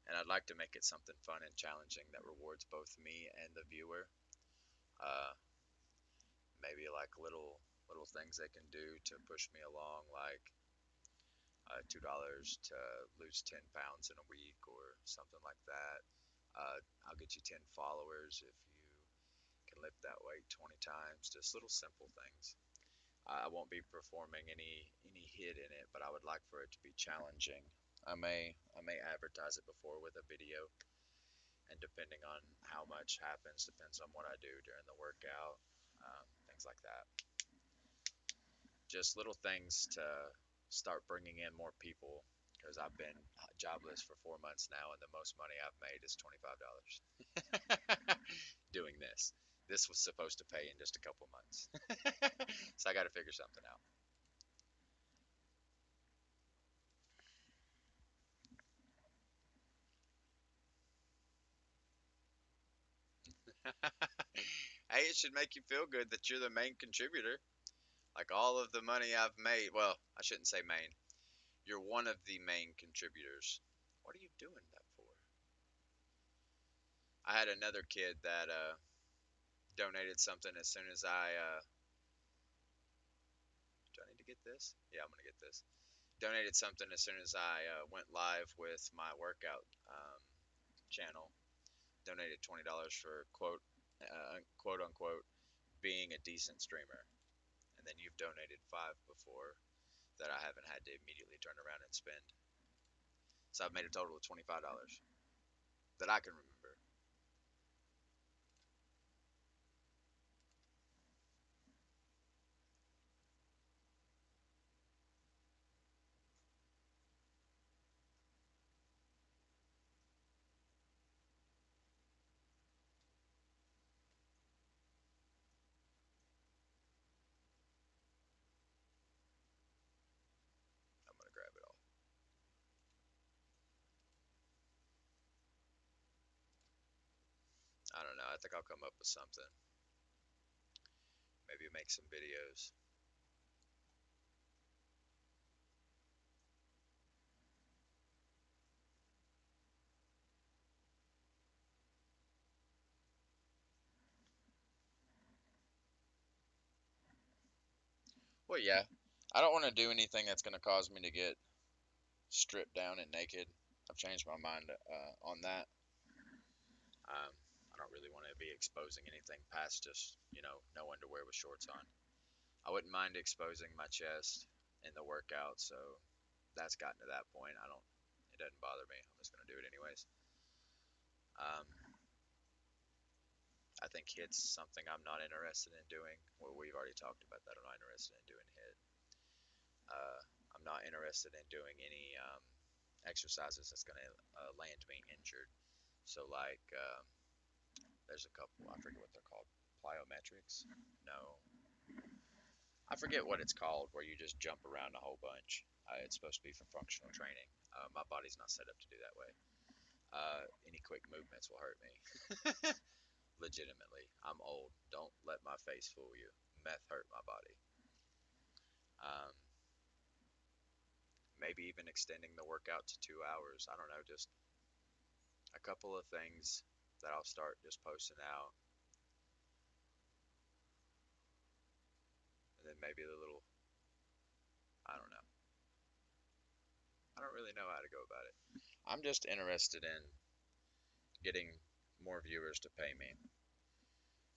And I'd like to make it something fun and challenging that rewards both me and the viewer. Uh, Maybe like little things they can do to push me along, like $2 to lose 10 pounds in a week or something like that. I'll get you 10 followers if you can lift that weight 20 times. Just little simple things. I won't be performing any hit in it, but I would like for it to be challenging. I may advertise it before with a video, and depending on how much happens, depends on what I do during the workout, things like that. Just little things to start bringing in more people because I've been jobless for 4 months now, and the most money I've made is $25 doing this. This was supposed to pay in just a couple months, so I got to figure something out. Hey, it should make you feel good that you're the main contributor. Like all of the money I've made, well, I shouldn't say main. You're one of the main contributors. What are you doing that for? I had another kid that donated something as soon as do I need to get this? Yeah, I'm gonna get this. Donated something as soon as I went live with my workout channel. Donated $20 for quote unquote being a decent streamer, and then you've donated five before that I haven't had to immediately turn around and spend. So I've made a total of $25 that I can remember. I'm gonna grab it all. I don't know. I think I'll come up with something. Maybe make some videos. Well, yeah. I don't want to do anything that's gonna cause me to get stripped down and naked. I've changed my mind on that. I don't really want to be exposing anything past just no underwear with shorts on. I wouldn't mind exposing my chest in the workout, so that's gotten to that point. I don't. It doesn't bother me. I'm just gonna do it anyways. Um, I think hit's something I'm not interested in doing. Well, we've already talked about that. I'm not interested in doing hit. Uh, I'm not interested in doing any exercises that's going to land me injured. So, like, there's a couple, I forget what they're called. Plyometrics? No. I forget what it's called, where you just jump around a whole bunch. It's supposed to be for functional training. My body's not set up to do that way. Any quick movements will hurt me. Legitimately. I'm old. Don't let my face fool you. Meth hurt my body. Um, Maybe even extending the workout to 2 hours. I don't know, just a couple of things that I'll start just posting out, and then maybe the little, I don't know. I don't really know how to go about it. I'm just interested in getting more viewers to pay me.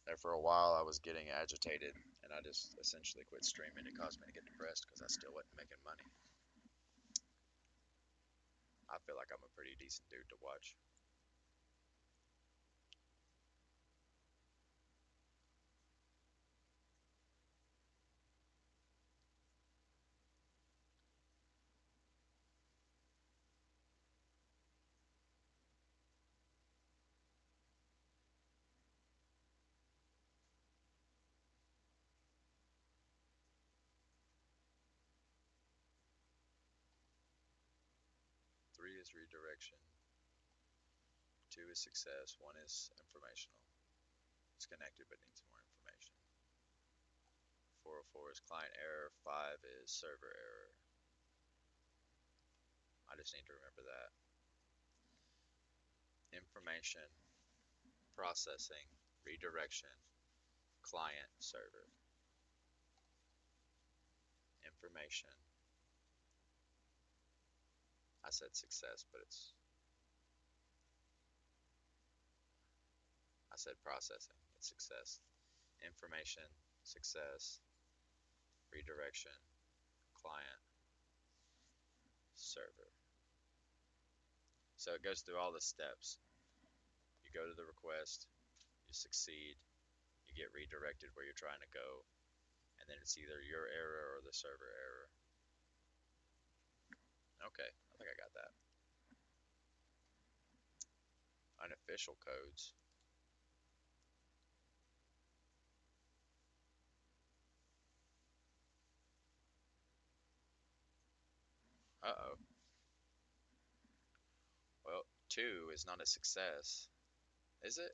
And for a while, I was getting agitated, and I just essentially quit streaming. It caused me to get depressed because I still wasn't making money. I feel like I'm a pretty decent dude to watch. Three is redirection. Two is success. One is informational. It's connected but needs more information. 404 is client error. 5 is server error. I just need to remember that. Information, processing, redirection, client, server. Information. I said success, but I said processing. It's success. Information, success, redirection, client, server. So it goes through all the steps. You go to the request, you succeed, you get redirected where you're trying to go, and then it's either your error or the server error. Okay, I think I got that. Unofficial codes. Uh-oh. Well, 2 is not a success, is it?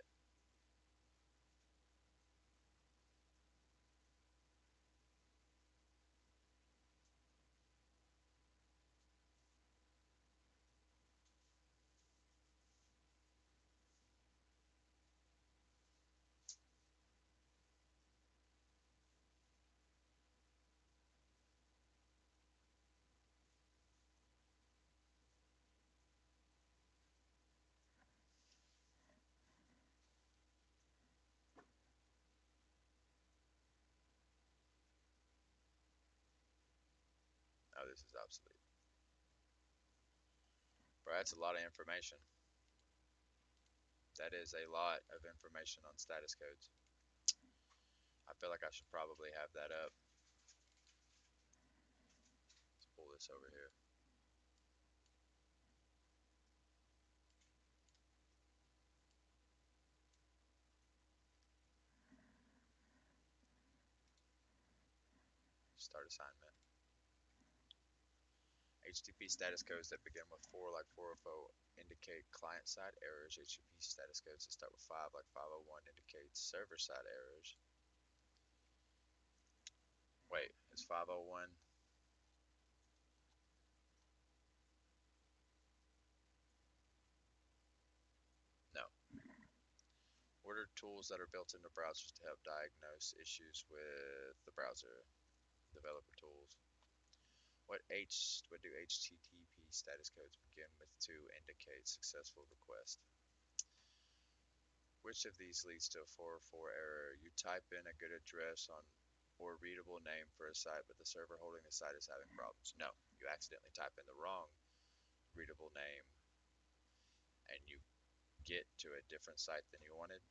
Oh, this is obsolete. Bro, that's a lot of information. That is a lot of information on status codes. I feel like I should probably have that up. Let's pull this over here. Start assignment. HTTP status codes that begin with 4 like 404 indicate client-side errors. HTTP status codes that start with 5 like 501 indicates server-side errors. Wait, is 501? No. What are tools that are built into browsers to help diagnose issues with the browser? Developer tools. What do HTTP status codes begin with to indicate successful request? Which of these leads to a 404 error? You type in a good address on or readable name for a site, but the server holding the site is having problems. No, you accidentally type in the wrong readable name and you get to a different site than you wanted.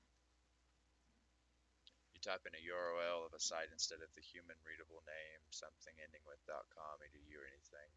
You type in a URL of a site instead of the human readable name, something ending with .com, edu, or anything.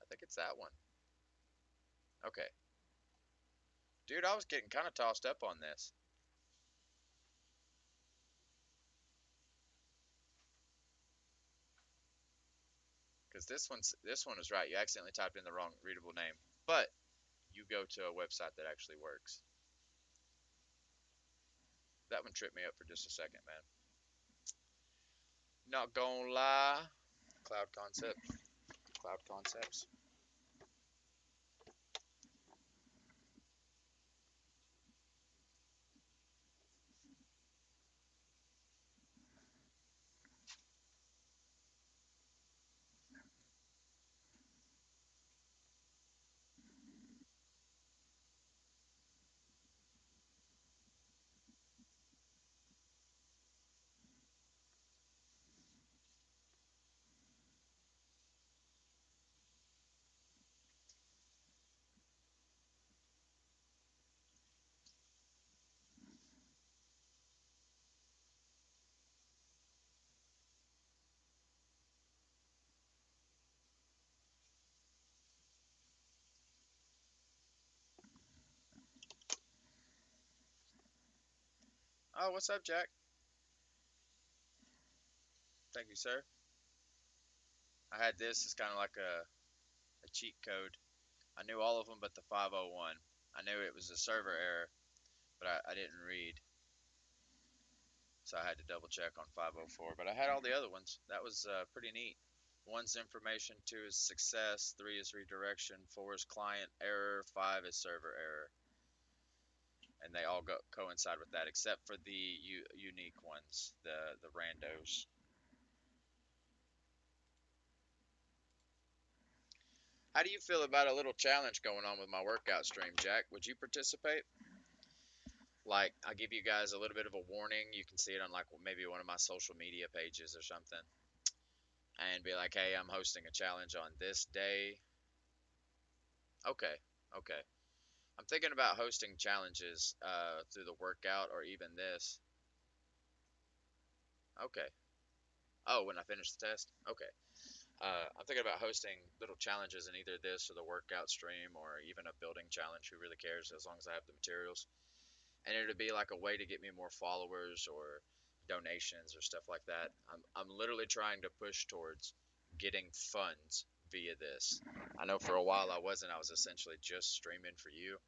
I think it's that one. Okay. Dude, I was getting kind of tossed up on this. Because this one is right. You accidentally typed in the wrong readable name. But you go to a website that actually works. That one tripped me up for just a second, man. Not gonna lie. Cloud concept. Cloud concepts. Oh, what's up, Jack? Thank you, sir. I had this as kind of like a cheat code. I knew all of them but the 501. I knew it was a server error, but I didn't read, so I had to double check on 504. But I had all the other ones. That was pretty neat. One's information, two is success, three is redirection, four is client error, five is server error, and they all coincide with that, except for the unique ones, the randos. How do you feel about a little challenge going on with my workout stream, Jack? Would you participate? Like, I give you guys a little bit of a warning. You can see it on like maybe one of my social media pages or something, and be like, "Hey, I'm hosting a challenge on this day." Okay, okay. I'm thinking about hosting challenges through the workout or even this. Okay. Oh, when I finish the test? Okay. I'm thinking about hosting little challenges in either this or the workout stream or even a building challenge. Who really cares as long as I have the materials? And it'd be like a way to get me more followers or donations or stuff like that. I'm literally trying to push towards getting funds via this. I know for a while I wasn't. I was essentially just streaming for you,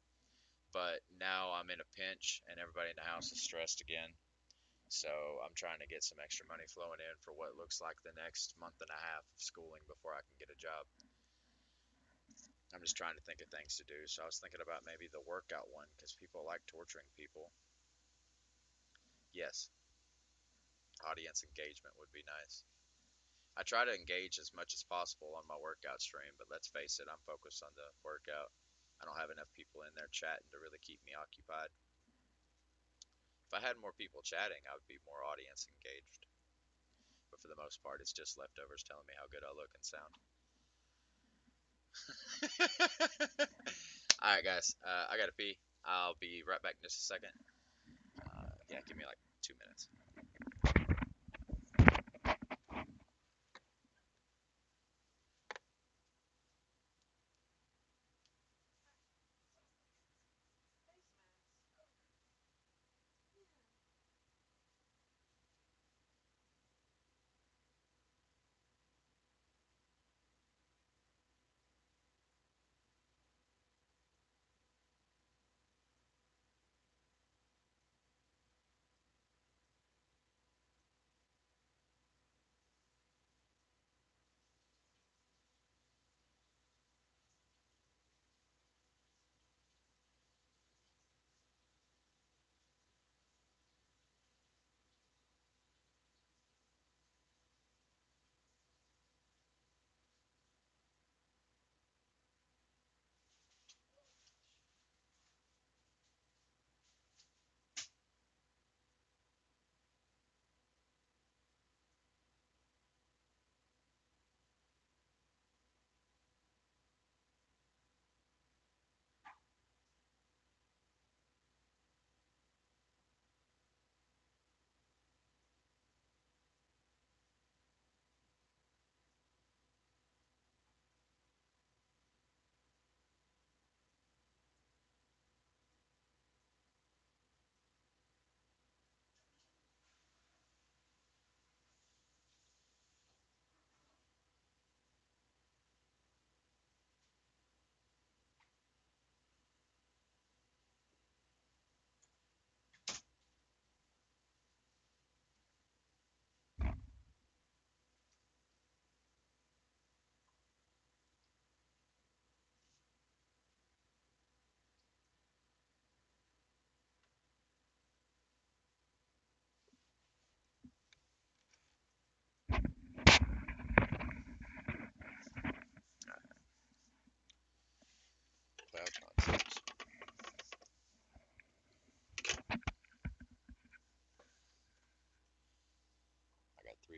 but now I'm in a pinch and everybody in the house is stressed again. So I'm trying to get some extra money flowing in for what looks like the next month and a half of schooling before I can get a job. I'm just trying to think of things to do. So I was thinking about maybe the workout one because people like torturing people. Yes, audience engagement would be nice. I try to engage as much as possible on my workout stream, but let's face it, I'm focused on the workout. I don't have enough people in there chatting to really keep me occupied. If I had more people chatting, I would be more audience engaged. But for the most part, it's just leftovers telling me how good I look and sound. All right, guys, I gotta pee. I'll be right back in just a second. Yeah, give me like 2 minutes.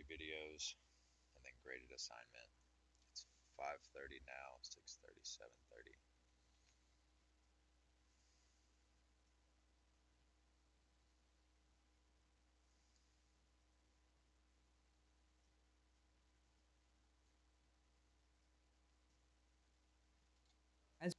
videos, and then graded assignment. It's 5:30 now, 6:30, 7:30. As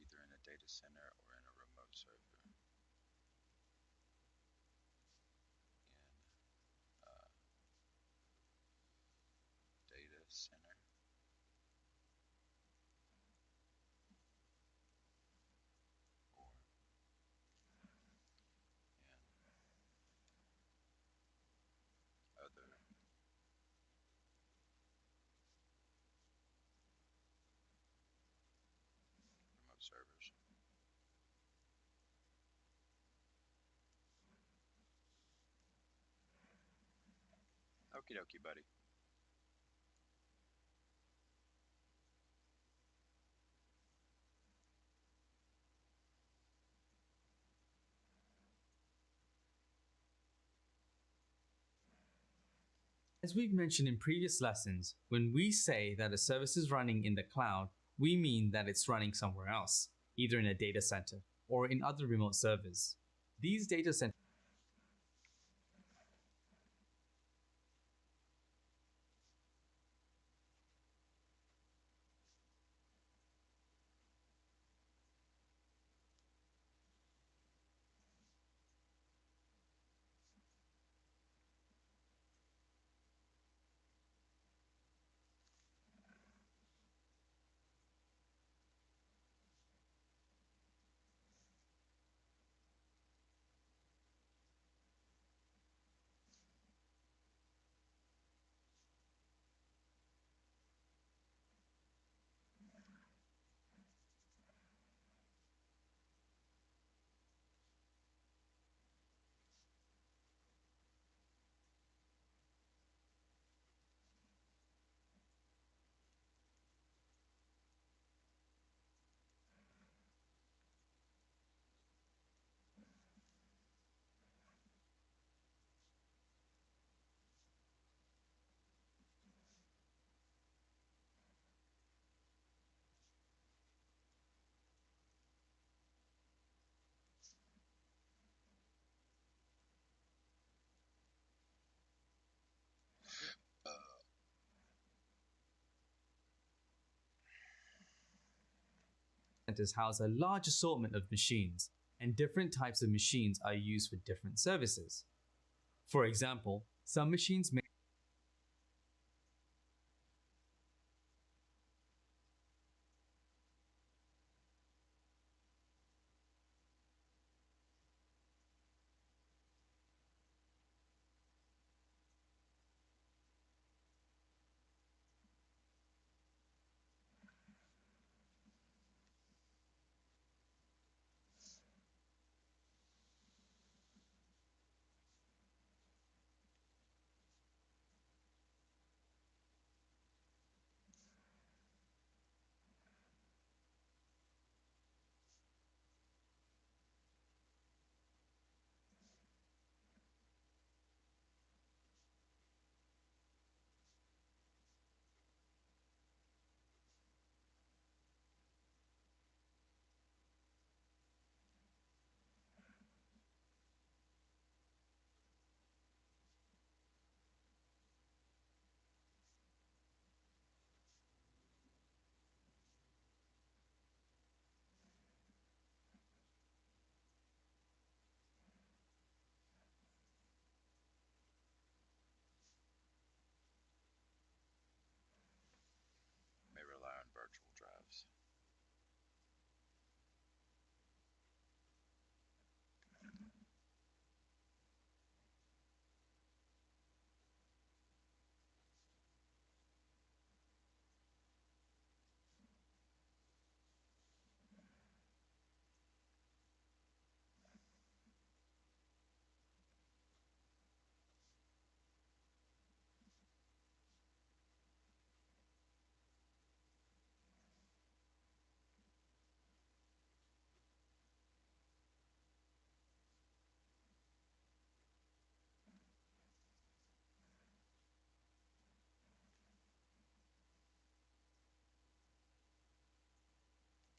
Either in a data center or in a remote server. In a data center or in other remote servers. Okie dokie, buddy. As we've mentioned in previous lessons, when we say that a service is running in the cloud, we mean that it's running somewhere else, either in a data center or in other remote servers. These data centers house a large assortment of machines, and different types of machines are used for different services. For example, some machines may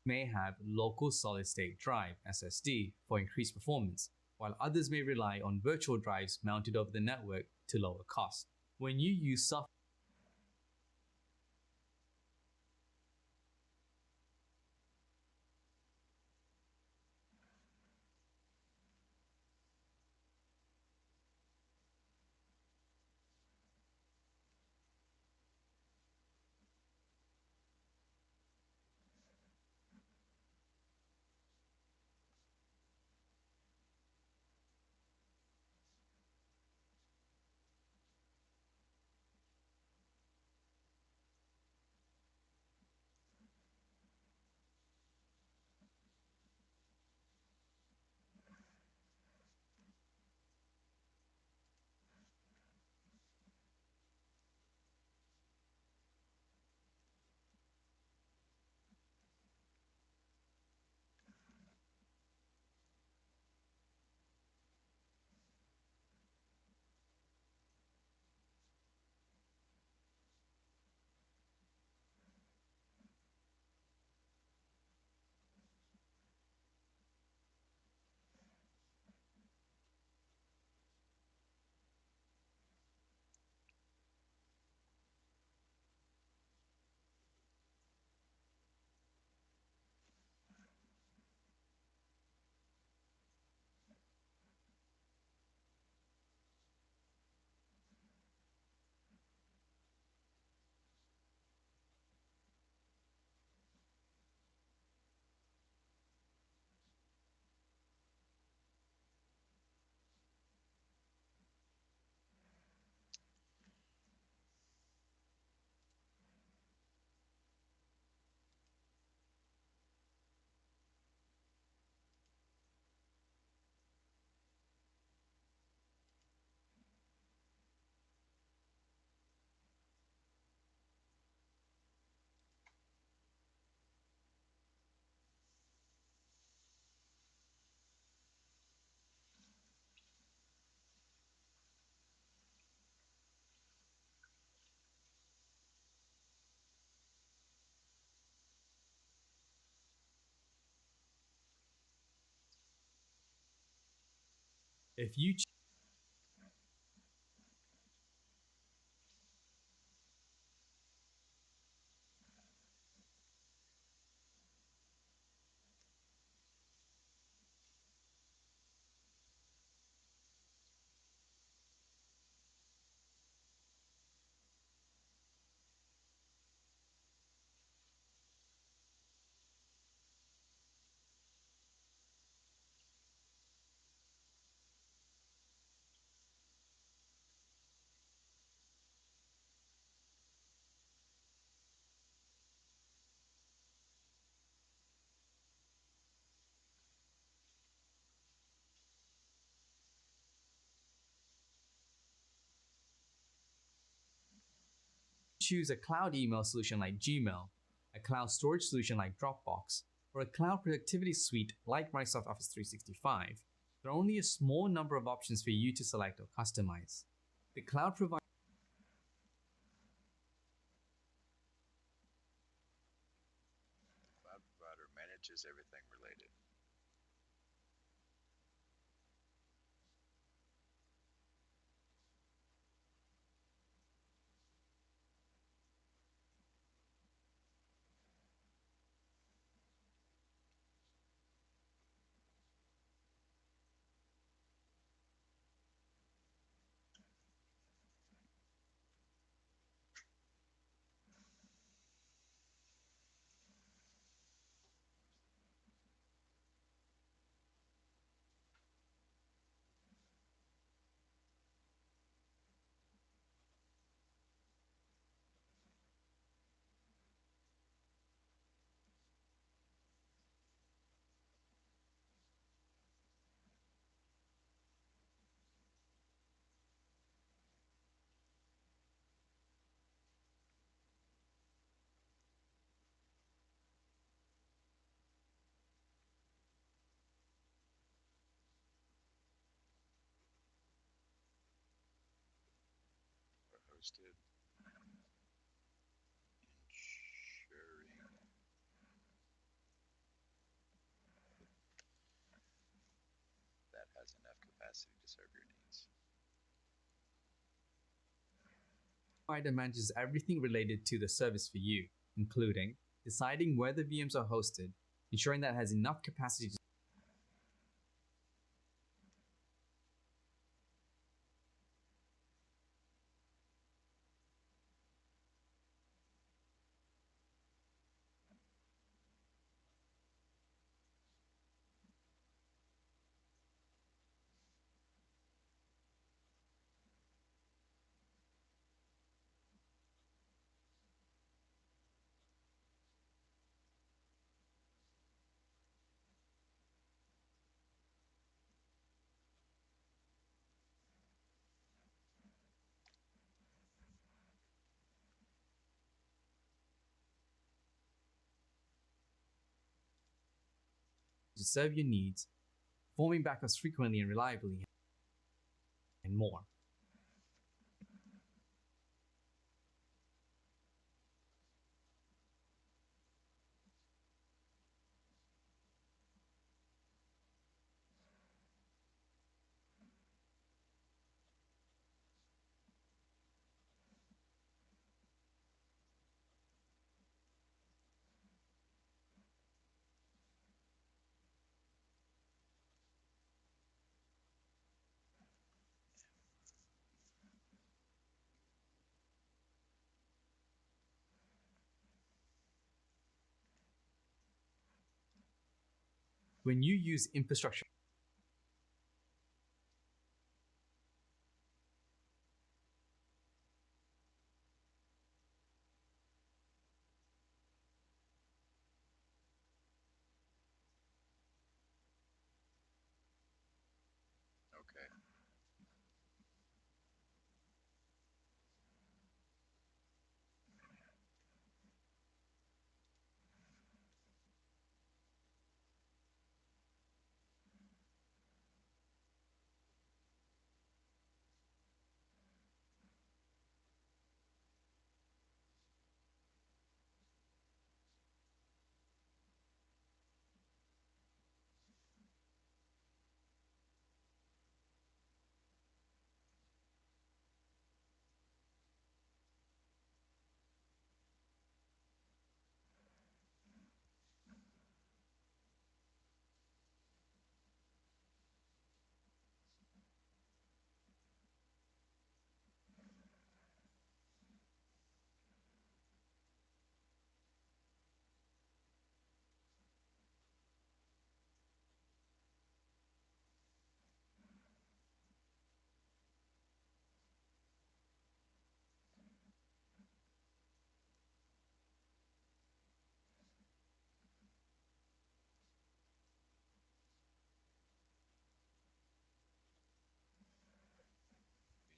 may have local solid state drive (SSD) for increased performance, while others may rely on virtual drives mounted over the network to lower cost. When you use software, if you choose a cloud email solution like Gmail, a cloud storage solution like Dropbox, or a cloud productivity suite like Microsoft Office 365, there are only a small number of options for you to select or customize. The cloud provider Cloud provider manages everything related. Or hosted, ensuring capacity to serve your needs. Provider manages everything related to the service for you, including deciding where the VMs are hosted, ensuring that it has enough capacity to serve your needs, performing backups frequently and reliably, and more. When you use infrastructure, Okay.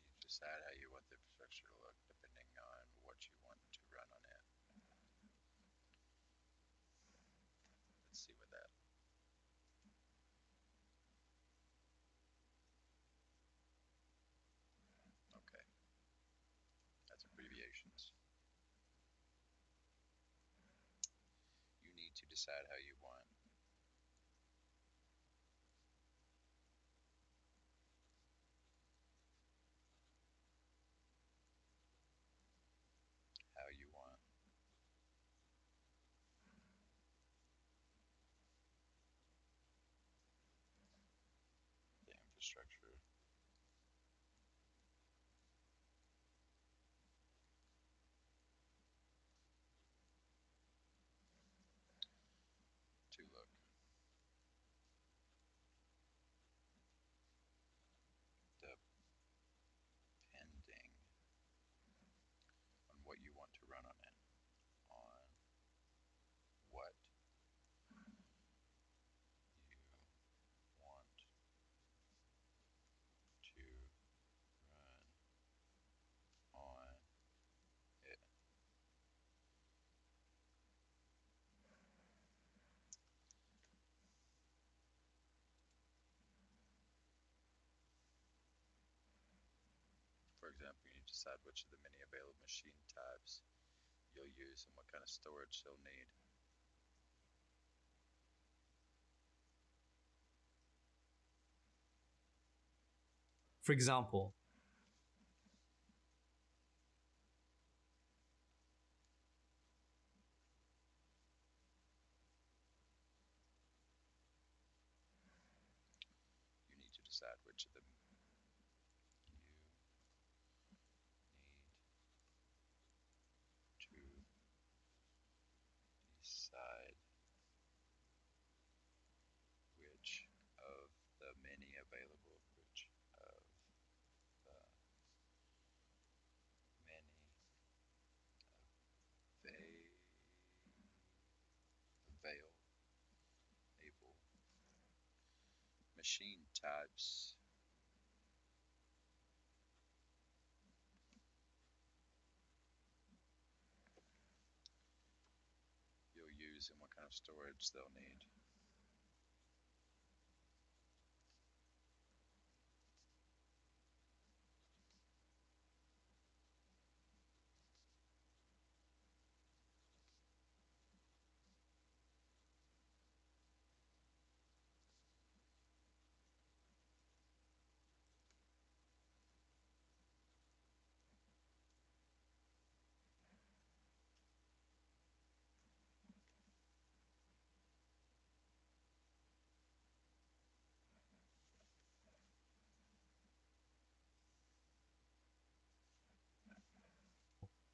You decide how you want the infrastructure to look depending on what you want to run on it. Let's see what that. Okay. That's abbreviations. You need to decide how you want how you want the infrastructure to look depending on what you want to run on it, on what you want to run on it. For example, you decide which of the many available machine types you'll use and what kind of storage you'll need. For example, You need to decide which of them you need to decide which of the many available, which of the many available machine types you'll use and what kind of storage they'll need.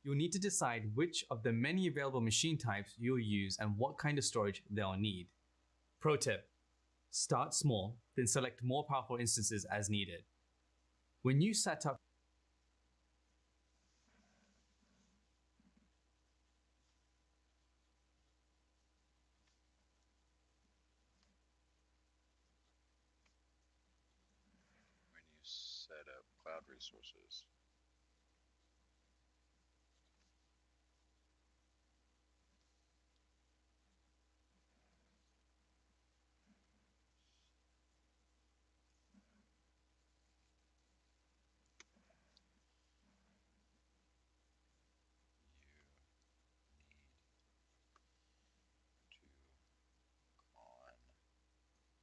you'll need to decide which of the many available machine types you'll use and what kind of storage they'll need. Pro tip: start small, then select more powerful instances as needed. When you set up When you set up cloud resources,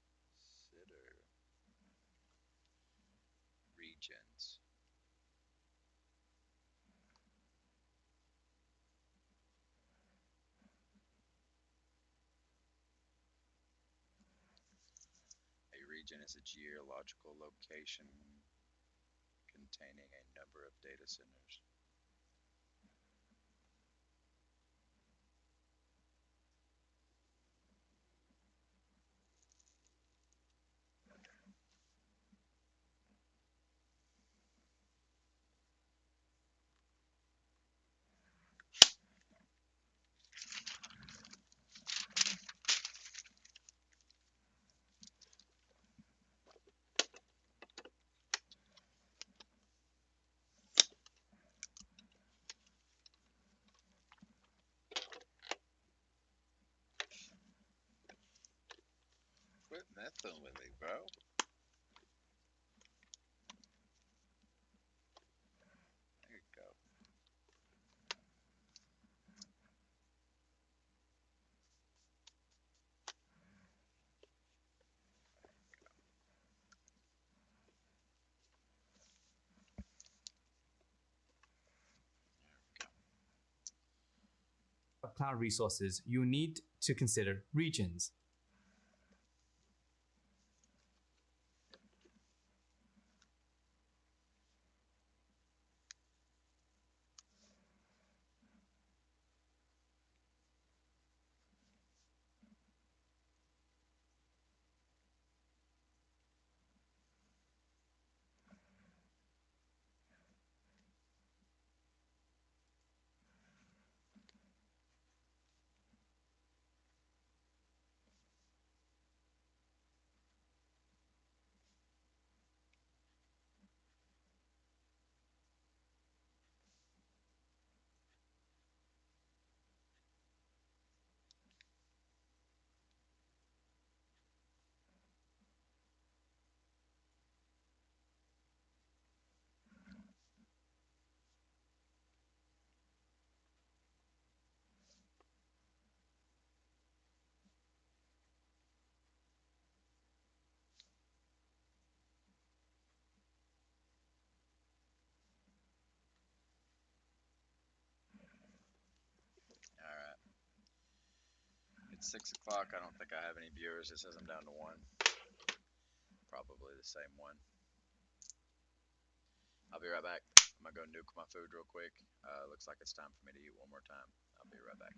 you need to consider regions. A region is a geological location containing a number of data centers. Quit messing with me, bro. There you go. cloud resources, you need to consider regions. 6 o'clock. I don't think I have any viewers. It says I'm down to one. Probably the same one. I'll be right back. I'm gonna go nuke my food real quick. Looks like it's time for me to eat one more time. I'll be right back.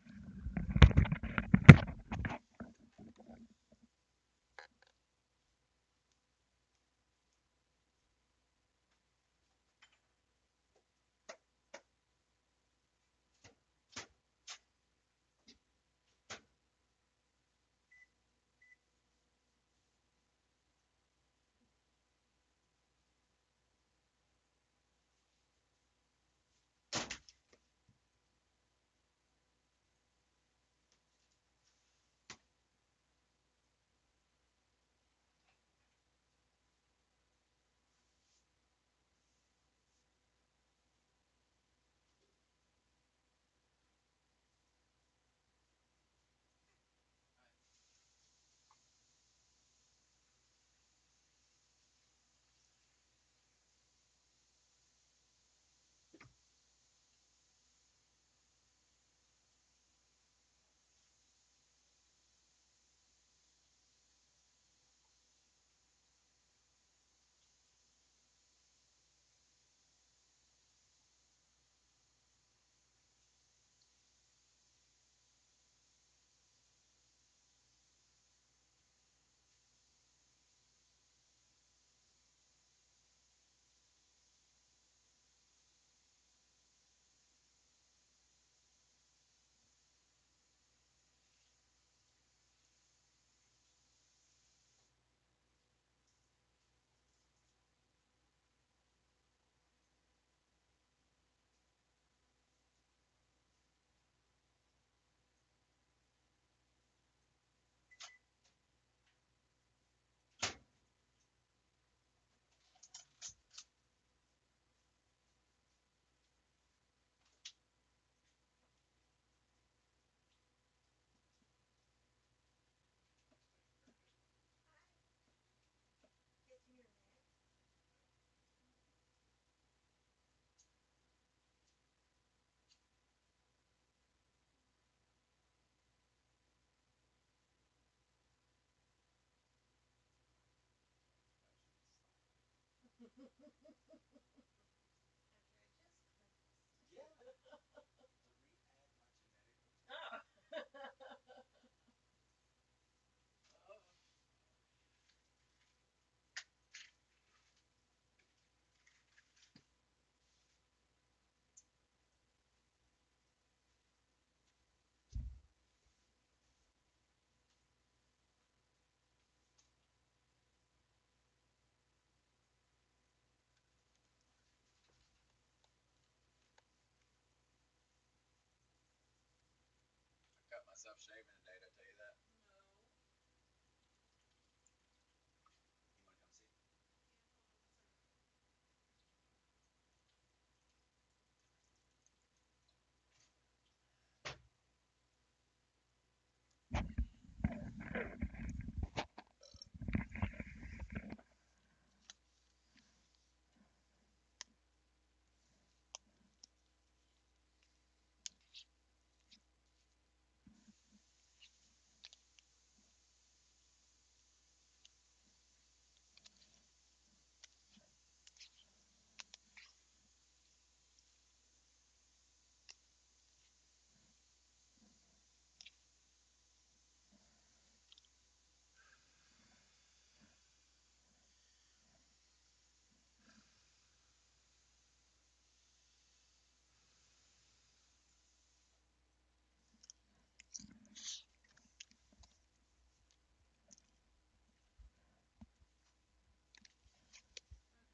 Got myself shaving today. Did I tell you that?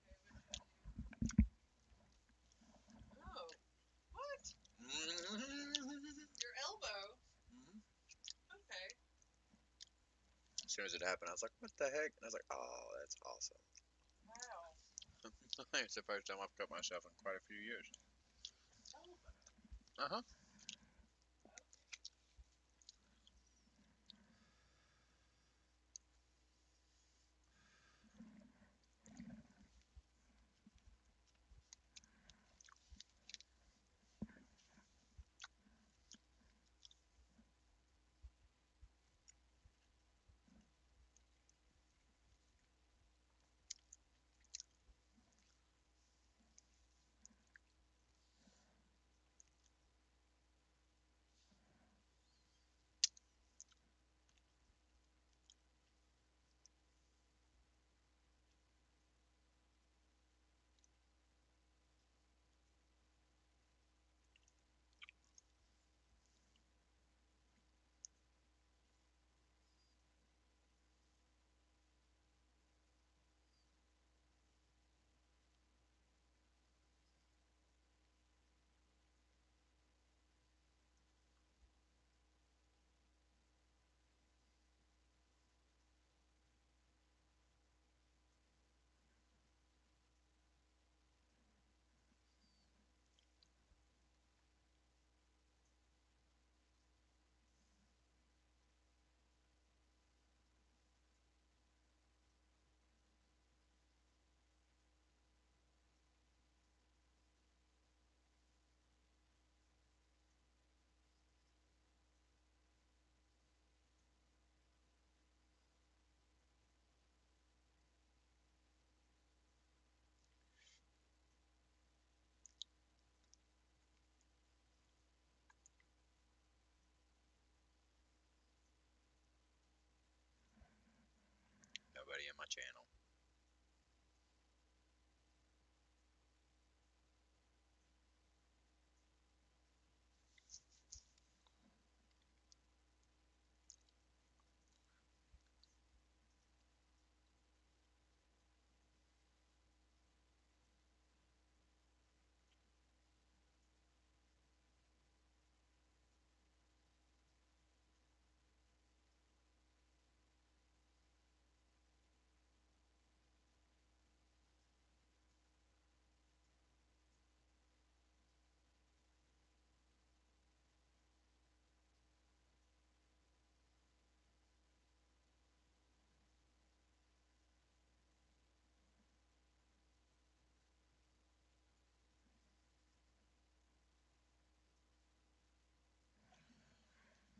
You want to come see? Oh, what? Your elbow? Okay. As soon as it happened, I was like, "What the heck?" And I was like, "Oh, that's awesome." Wow. It's the first time I've cut myself in quite a few years. Elbow. Uh huh. my channel.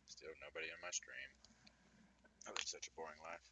Still nobody in my stream. I live such a boring life.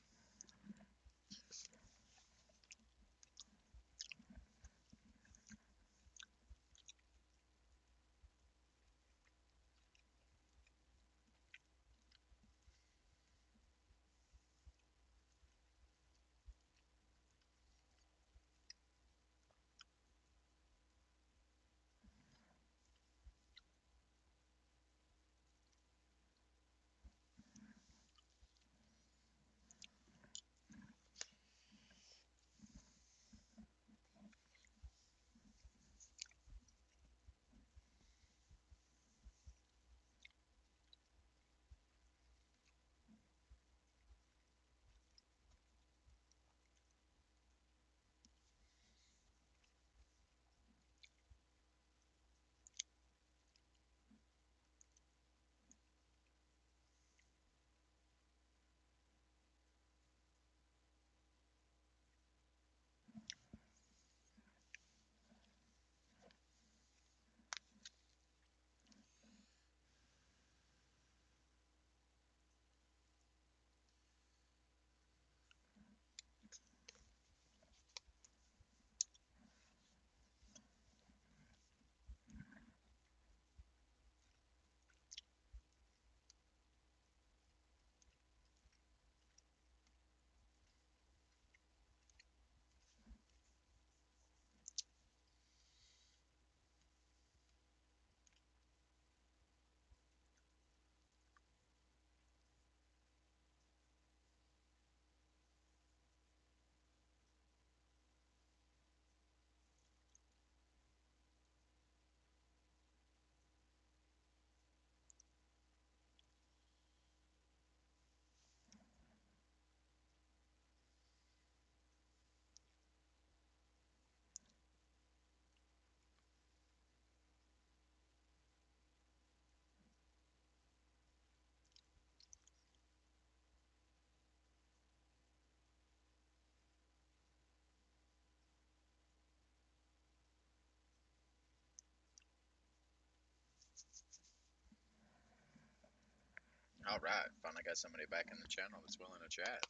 All right, finally got somebody back in the channel that's willing to chat.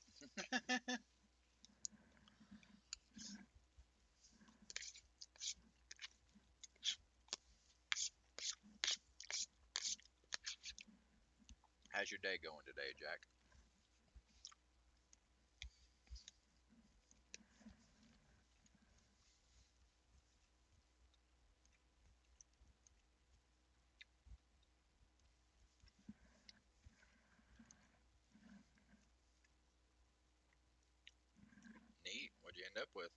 How's your day going today, Jack? Neat. What'd you end up with?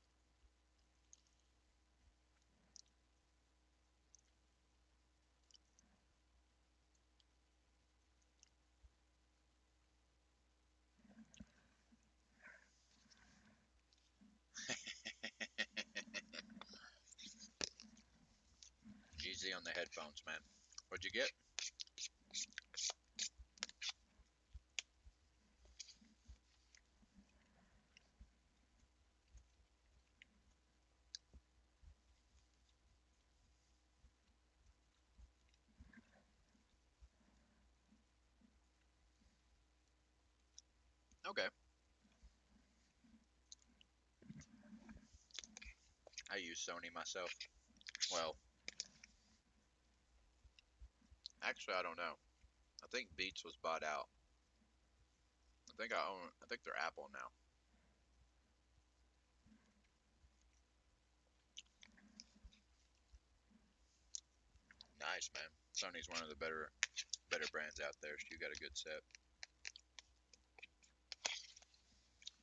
Easy on the headphones, man. What'd you get? Okay. I use Sony myself. Well, actually, I don't know. I think Beats was bought out. I think they're Apple now. nice, man. Sony's one of the better brands out there. So you got a good set.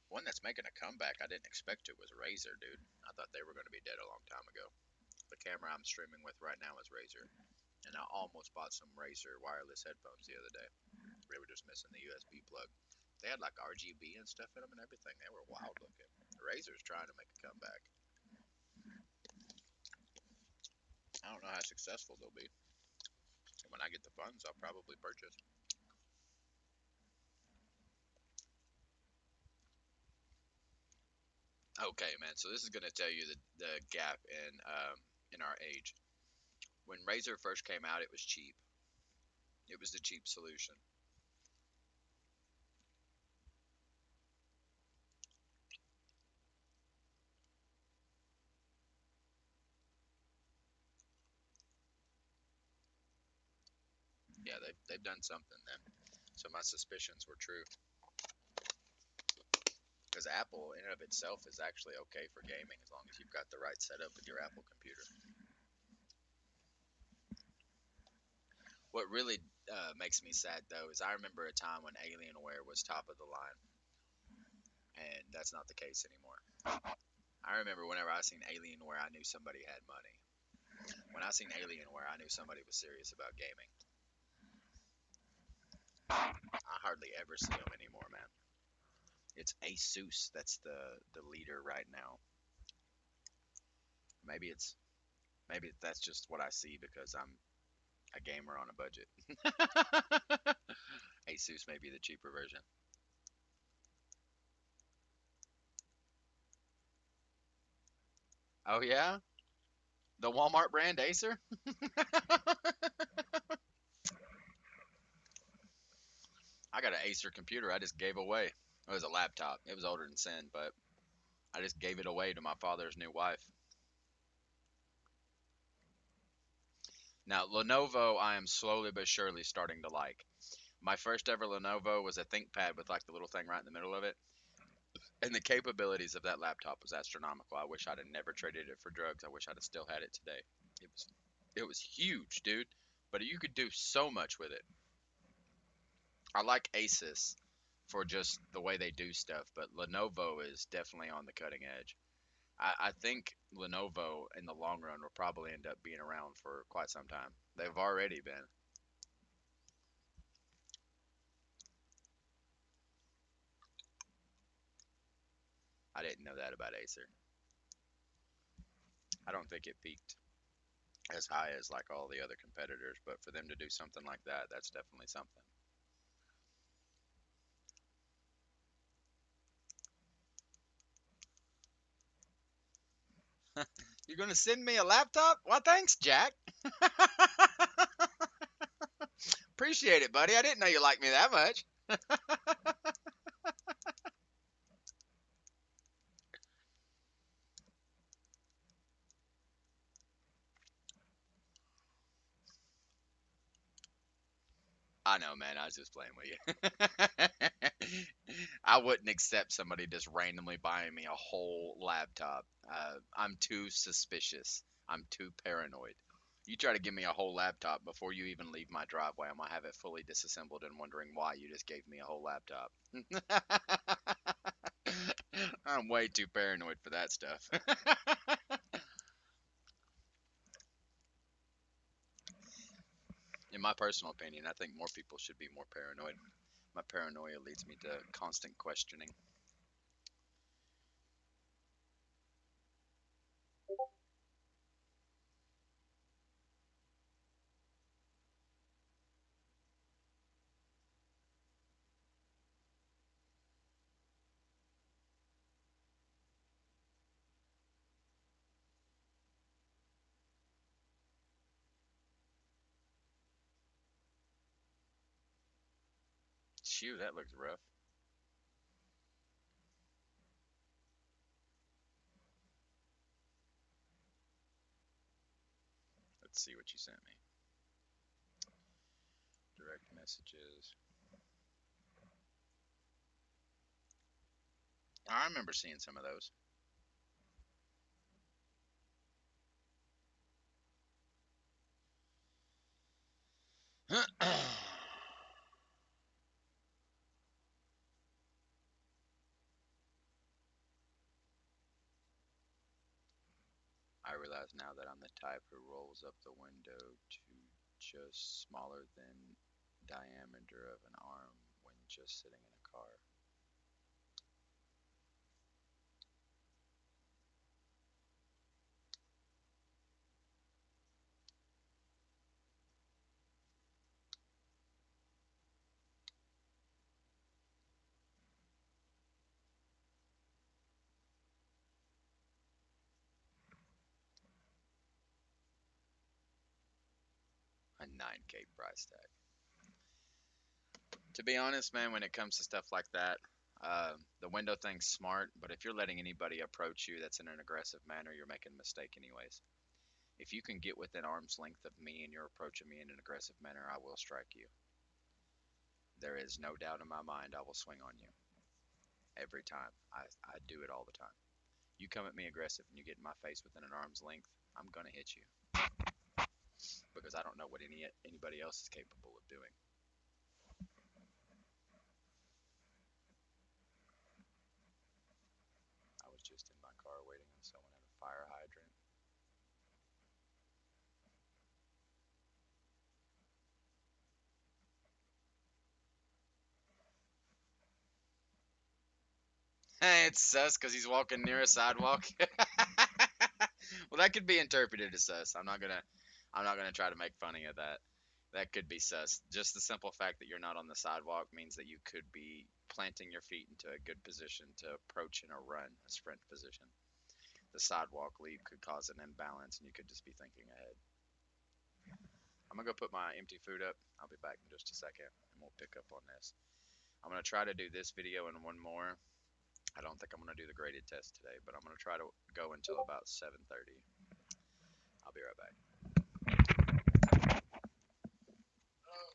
One that's making a comeback I didn't expect it was Razer, dude. I thought they were going to be dead a long time ago. The camera I'm streaming with right now is Razer. And I almost bought some Razer wireless headphones the other day. They were just missing the USB plug. They had like RGB and stuff in them and everything. They were wild looking. Razer's trying to make a comeback. I don't know how successful they'll be. When I get the funds, I'll probably purchase. Okay, man. So this is gonna tell you the gap in our age. When Razer first came out, it was cheap. It was the cheap solution. Yeah, they've done something then. So my suspicions were true. Because Apple, in and of itself, is actually okay for gaming as long as you've got the right setup with your Apple computer. What really makes me sad, though, is I remember a time when Alienware was top of the line, and that's not the case anymore. I remember whenever I seen Alienware, I knew somebody had money. When I seen Alienware, I knew somebody was serious about gaming. I hardly ever see them anymore, man. It's Asus that's the leader right now. Maybe it's maybe that's just what I see because I'm a gamer on a budget. Asus may be the cheaper version. Oh yeah, the Walmart brand Acer. I got an Acer computer I just gave away. It was a laptop. It was older than sin, but I just gave it away to my father's new wife. Now, Lenovo, I am slowly but surely starting to like. My first ever Lenovo was a ThinkPad with like the little thing right in the middle of it. And the capabilities of that laptop was astronomical. I wish I'd have never traded it for drugs. I wish I'd have still had it today. It was huge, dude. But you could do so much with it. I like Asus for just the way they do stuff, but Lenovo is definitely on the cutting edge. I think Lenovo in the long run will probably end up being around for quite some time. They've already been. I didn't know that about Acer. I don't think it peaked as high as like all the other competitors, but for them to do something like that, that's definitely something. You're gonna send me a laptop? Well, thanks, Jack. Appreciate it, buddy. I didn't know you liked me that much. I know, man. I was just playing with you. I wouldn't accept somebody just randomly buying me a whole laptop. I'm too suspicious. I'm too paranoid. You try to give me a whole laptop before you even leave my driveway, I'm gonna have it fully disassembled and wondering why you just gave me a whole laptop. I'm way too paranoid for that stuff. In my personal opinion, I think more people should be more paranoid. My paranoia leads me to constant questioning. Shoo, that looks rough. Let's see what you sent me. Direct messages. I remember seeing some of those. I realize now that I'm the type who rolls up the window to just smaller than diameter of an arm when just sitting in a car. A 9K price tag. To be honest, man, when it comes to stuff like that, the window thing's smart, but if you're letting anybody approach you that's in an aggressive manner, you're making a mistake anyways. If you can get within arm's length of me and you're approaching me in an aggressive manner, I will strike you. There is no doubt in my mind I will swing on you. Every time. I do it all the time. You come at me aggressive and you get in my face within an arm's length, I'm gonna hit you. Because I don't know what anybody else is capable of doing. I was just in my car waiting on someone at a fire hydrant. Hey, it's sus because he's walking near a sidewalk. Well, that could be interpreted as sus. I'm not gonna try to make funny of that. That could be sus. Just the simple fact that you're not on the sidewalk means that you could be planting your feet into a good position to approach in a run, a sprint position. The sidewalk lead could cause an imbalance, and you could just be thinking ahead. I'm gonna go put my empty food up. I'll be back in just a second, and we'll pick up on this. I'm gonna try to do this video and one more. I don't think I'm gonna do the graded test today, but I'm gonna try to go until about 7:30. I'll be right back. Oh,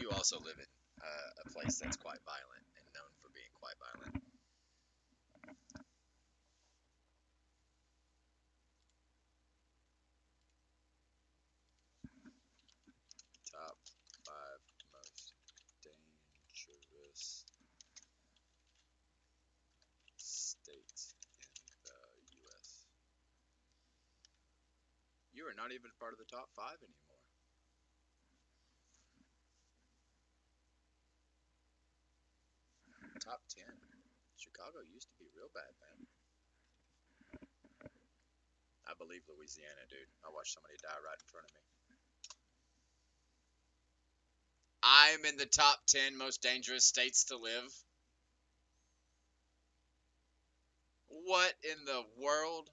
You also live in a place that's quite violent and known for being quite violent. Top 5 most dangerous states in the U.S. You are not even part of the top 5 anymore. Top 10. Chicago used to be real bad, man. I believe Louisiana, dude. I watched somebody die right in front of me. I'm in the top 10 most dangerous states to live. What in the world?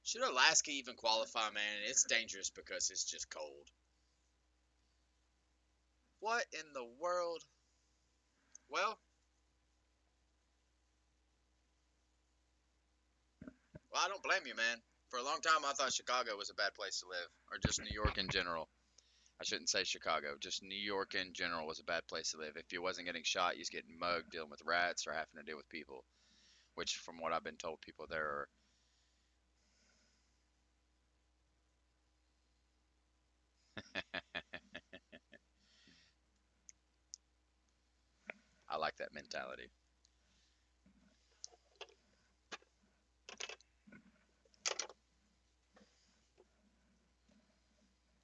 Should Alaska even qualify, man? It's dangerous because it's just cold. What in the world? Well, I don't blame you, man. For a long time, I thought Chicago was a bad place to live, or just New York in general. I shouldn't say Chicago. Just New York in general was a bad place to live. If you wasn't getting shot, you was getting mugged, dealing with rats, or having to deal with people. Which, from what I've been told, people there are. I like that mentality.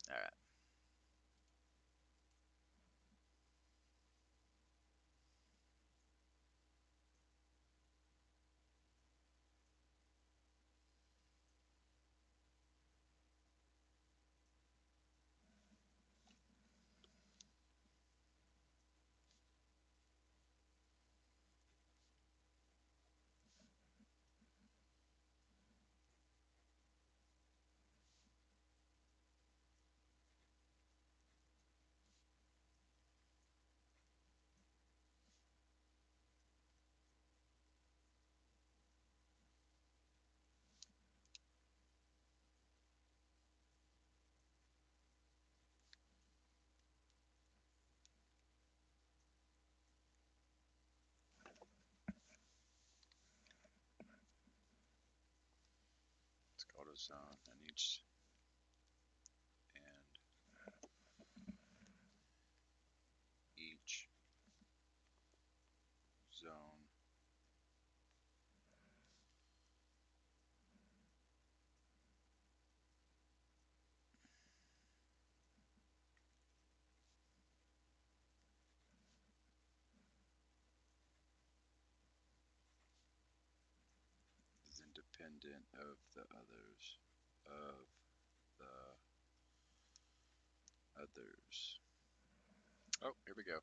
All right. AutoZone, and each zone is independent of the others. Oh, here we go.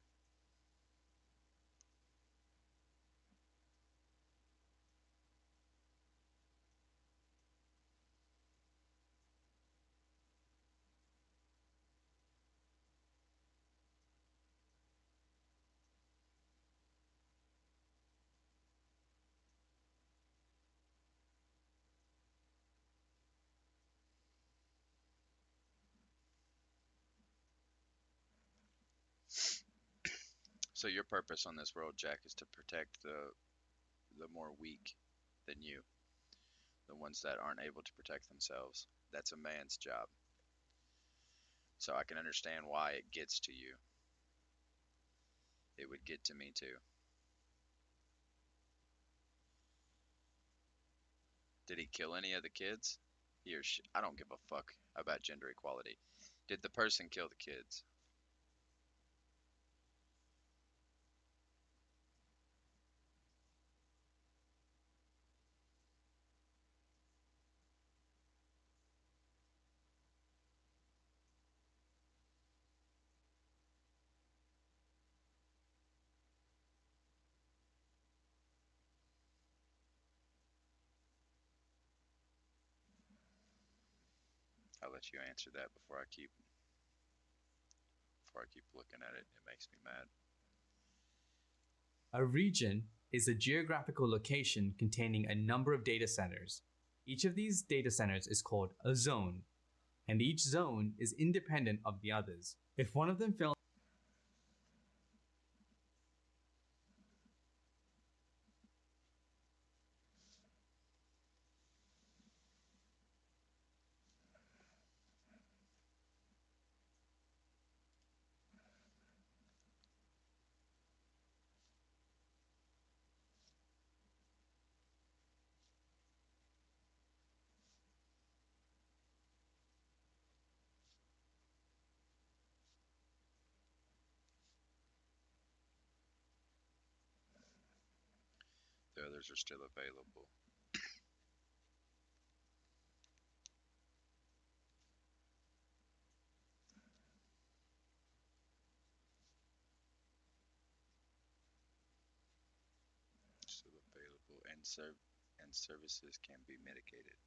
So your purpose on this world, Jack, is to protect the more weak than you, the ones that aren't able to protect themselves. That's a man's job. So I can understand why it gets to you. It would get to me too. Did he kill any of the kids? He or she? I don't give a fuck about gender equality. Did the person kill the kids? I'll let you answer that before I keep looking at it. It makes me mad. A region is a geographical location containing a number of data centers. Each of these data centers is called a zone, and each zone is independent of the others. If one of them fails, The others are still available. Still available, and services can be mitigated.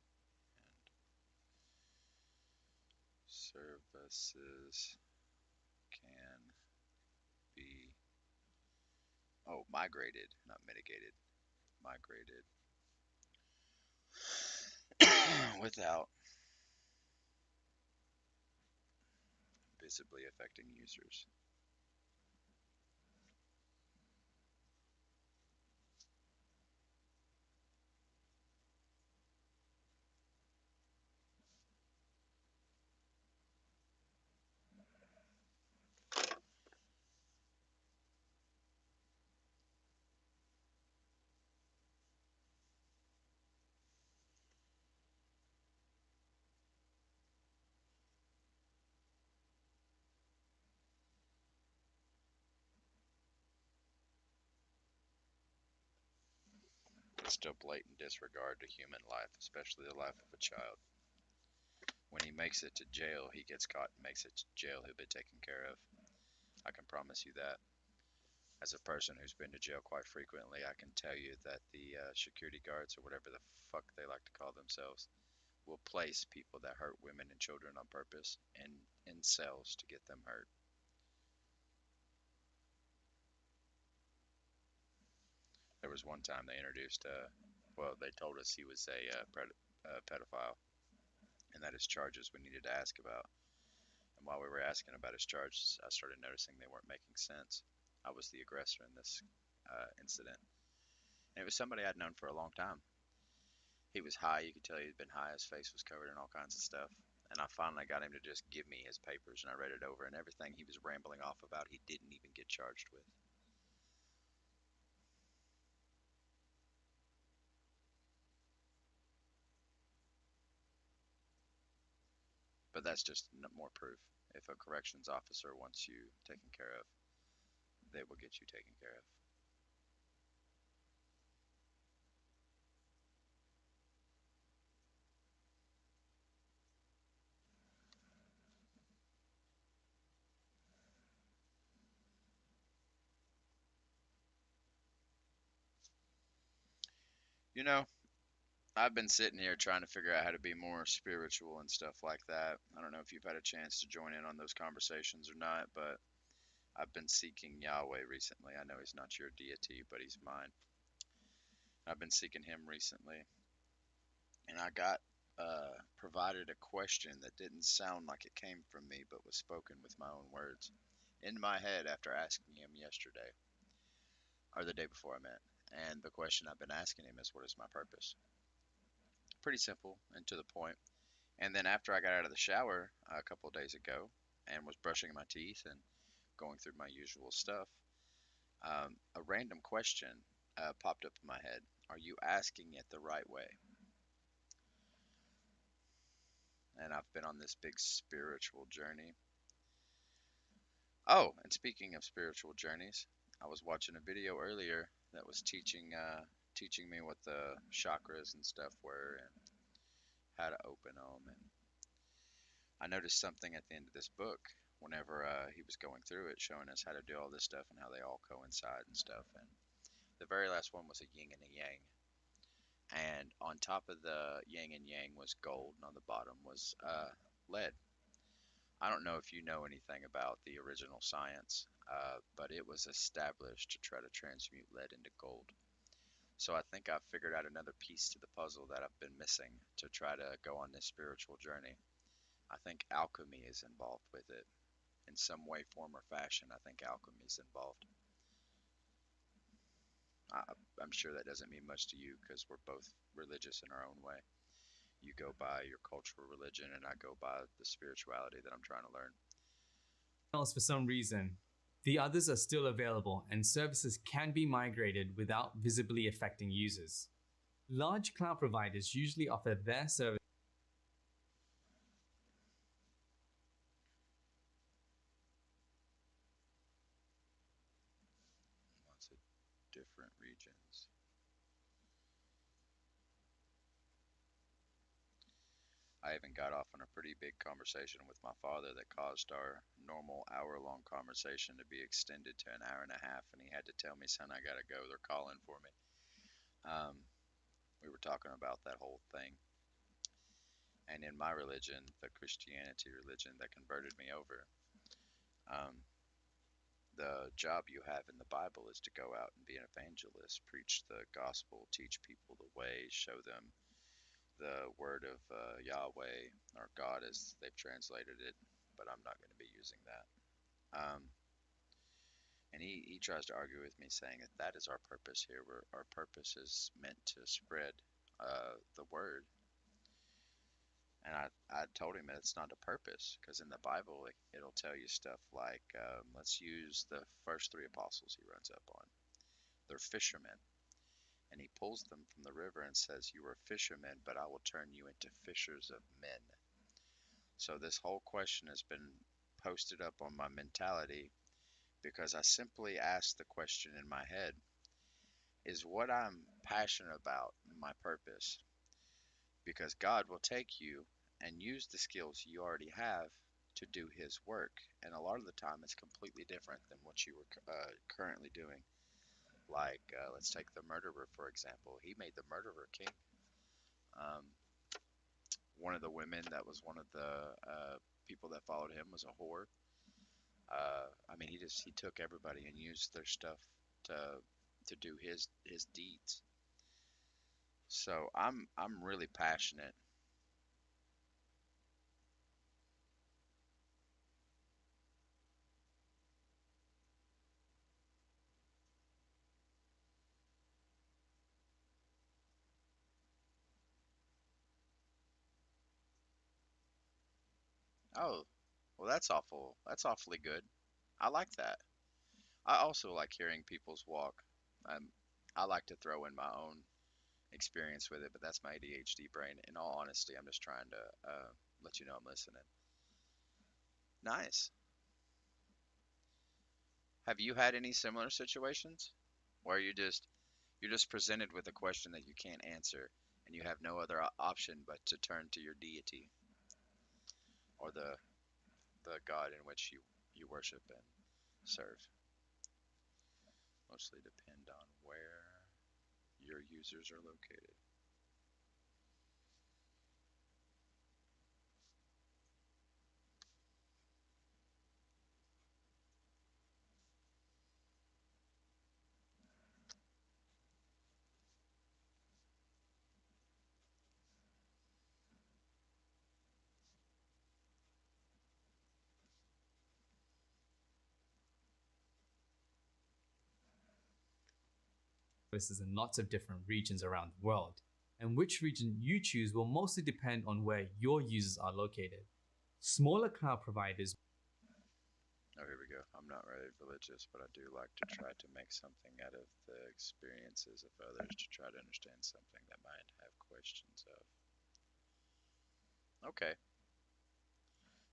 And services can be migrated, not mitigated. Migrated without visibly affecting users. Still blatant disregard to human life, especially the life of a child. When he makes it to jail, he gets caught and makes it to jail, he'll be taken care of. I can promise you that. As a person who's been to jail quite frequently, I can tell you that the security guards, or whatever the fuck they like to call themselves, will place people that hurt women and children on purpose in cells to get them hurt. There was one time they introduced, they told us he was a pedophile, and that his charges we needed to ask about. And while we were asking about his charges, I started noticing they weren't making sense. I was the aggressor in this incident. And it was somebody I'd known for a long time. He was high. You could tell he'd been high. His face was covered in all kinds of stuff. And I finally got him to just give me his papers, and I read it over, and everything he was rambling off about, he didn't even get charged with. But that's just more proof. If a corrections officer wants you taken care of, they will get you taken care of. You know, I've been sitting here trying to figure out how to be more spiritual and stuff like that. I don't know if you've had a chance to join in on those conversations or not, but I've been seeking Yahweh recently. I know he's not your deity, but he's mine. I've been seeking him recently, and I got provided a question that didn't sound like it came from me, but was spoken with my own words in my head after asking him yesterday, or the day before I met. And the question I've been asking him is, what is my purpose? Pretty simple and to the point. And then after I got out of the shower a couple of days ago and was brushing my teeth and going through my usual stuff, a random question popped up in my head. Are you asking it the right way? And I've been on this big spiritual journey. Oh, and speaking of spiritual journeys, I was watching a video earlier that was teaching me what the chakras and stuff were and how to open them. And I noticed something at the end of this book whenever he was going through it, showing us how to do all this stuff and how they all coincide and stuff. And the very last one was a yin and a yang. And on top of the yin and yang was gold, and on the bottom was lead. I don't know if you know anything about the original science, but it was established to try to transmute lead into gold. So I think I've figured out another piece to the puzzle that I've been missing to try to go on this spiritual journey. I think alchemy is involved with it in some way, form, or fashion. I think alchemy is involved. I, I'm sure that doesn't mean much to you because we're both religious in our own way. You go by your cultural religion, and I go by the spirituality that I'm trying to learn. Else for some reason, the others are still available and services can be migrated without visibly affecting users. Large cloud providers usually offer their service. Lots of different regions. I even got off on a pretty big conversation with my father that caused our normal hour-long conversation to be extended to an hour and a half, and he had to tell me, son, I gotta go. They're calling for me. Um, we were talking about that whole thing. And in my religion, the Christianity religion that converted me over, um, the job you have in the Bible is to go out and be an evangelist, preach the gospel, teach people the way, show them the word of Yahweh or God as they've translated it, but I'm not going to be using that. And he tries to argue with me, saying that that is our purpose here. Our purpose is meant to spread the word. And I told him that it's not a purpose, because in the Bible it'll tell you stuff like, let's use the first three apostles he runs up on. They're fishermen. And he pulls them from the river and says, you are fishermen, but I will turn you into fishers of men. So this whole question has been posted up on my mentality because I simply asked the question in my head, is what I'm passionate about my purpose? Because God will take you and use the skills you already have to do his work. And a lot of the time it's completely different than what you were currently doing. Like, let's take the murderer, for example. He made the murderer king. Um, one of the women that was one of the people that followed him was a whore. I mean, he took everybody and used their stuff to do his deeds. So I'm really passionate. Oh, well, that's awful. That's awfully good. I like that. I also like hearing people's walk. Um, I like to throw in my own experience with it, but that's my ADHD brain. In all honesty, I'm just trying to let you know I'm listening. Nice. Have you had any similar situations where you're just presented with a question that you can't answer, and you have no other option but to turn to your deity or the God in which you worship and serve? Mostly depend on where your users are located. Services in lots of different regions around the world, and which region you choose will mostly depend on where your users are located. Smaller cloud providers. Oh, here we go. I'm not really religious, but I do like to try to make something out of the experiences of others to try to understand something that might have questions of. Okay,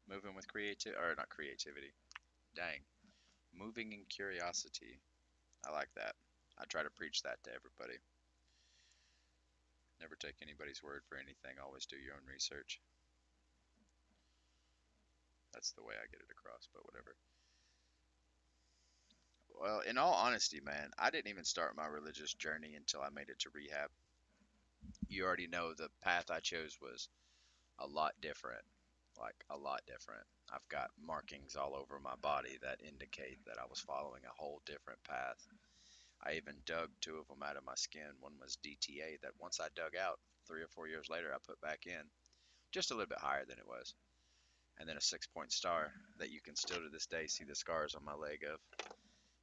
moving with creativity, or not creativity. Dang, moving in curiosity. I like that. I try to preach that to everybody. Never take anybody's word for anything. Always do your own research. That's the way I get it across, but whatever. Well, in all honesty, man, I didn't even start my religious journey until I made it to rehab. You already know the path I chose was a lot different, like a lot different. I've got markings all over my body that indicate that I was following a whole different path. I even dug two of them out of my skin. One was DTA that once I dug out 3 or 4 years later, I put back in just a little bit higher than it was. And then a 6 point star that you can still to this day see the scars on my leg of.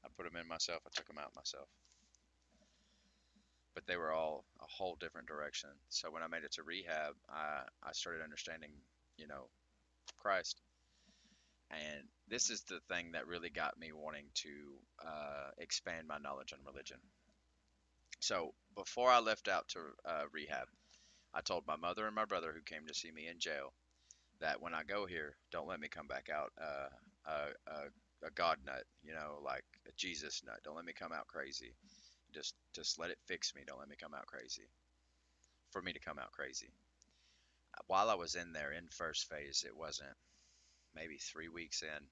I put them in myself, I took them out myself. But they were all a whole different direction. So when I made it to rehab, I started understanding, you know, Christ. And this is the thing that really got me wanting to expand my knowledge on religion. So before I left out to rehab, I told my mother and my brother who came to see me in jail that when I go here, don't let me come back out a God nut, you know, like a Jesus nut. Don't let me come out crazy. Just let it fix me. Don't let me come out crazy. For me to come out crazy. While I was in there in first phase, it wasn't maybe 3 weeks in.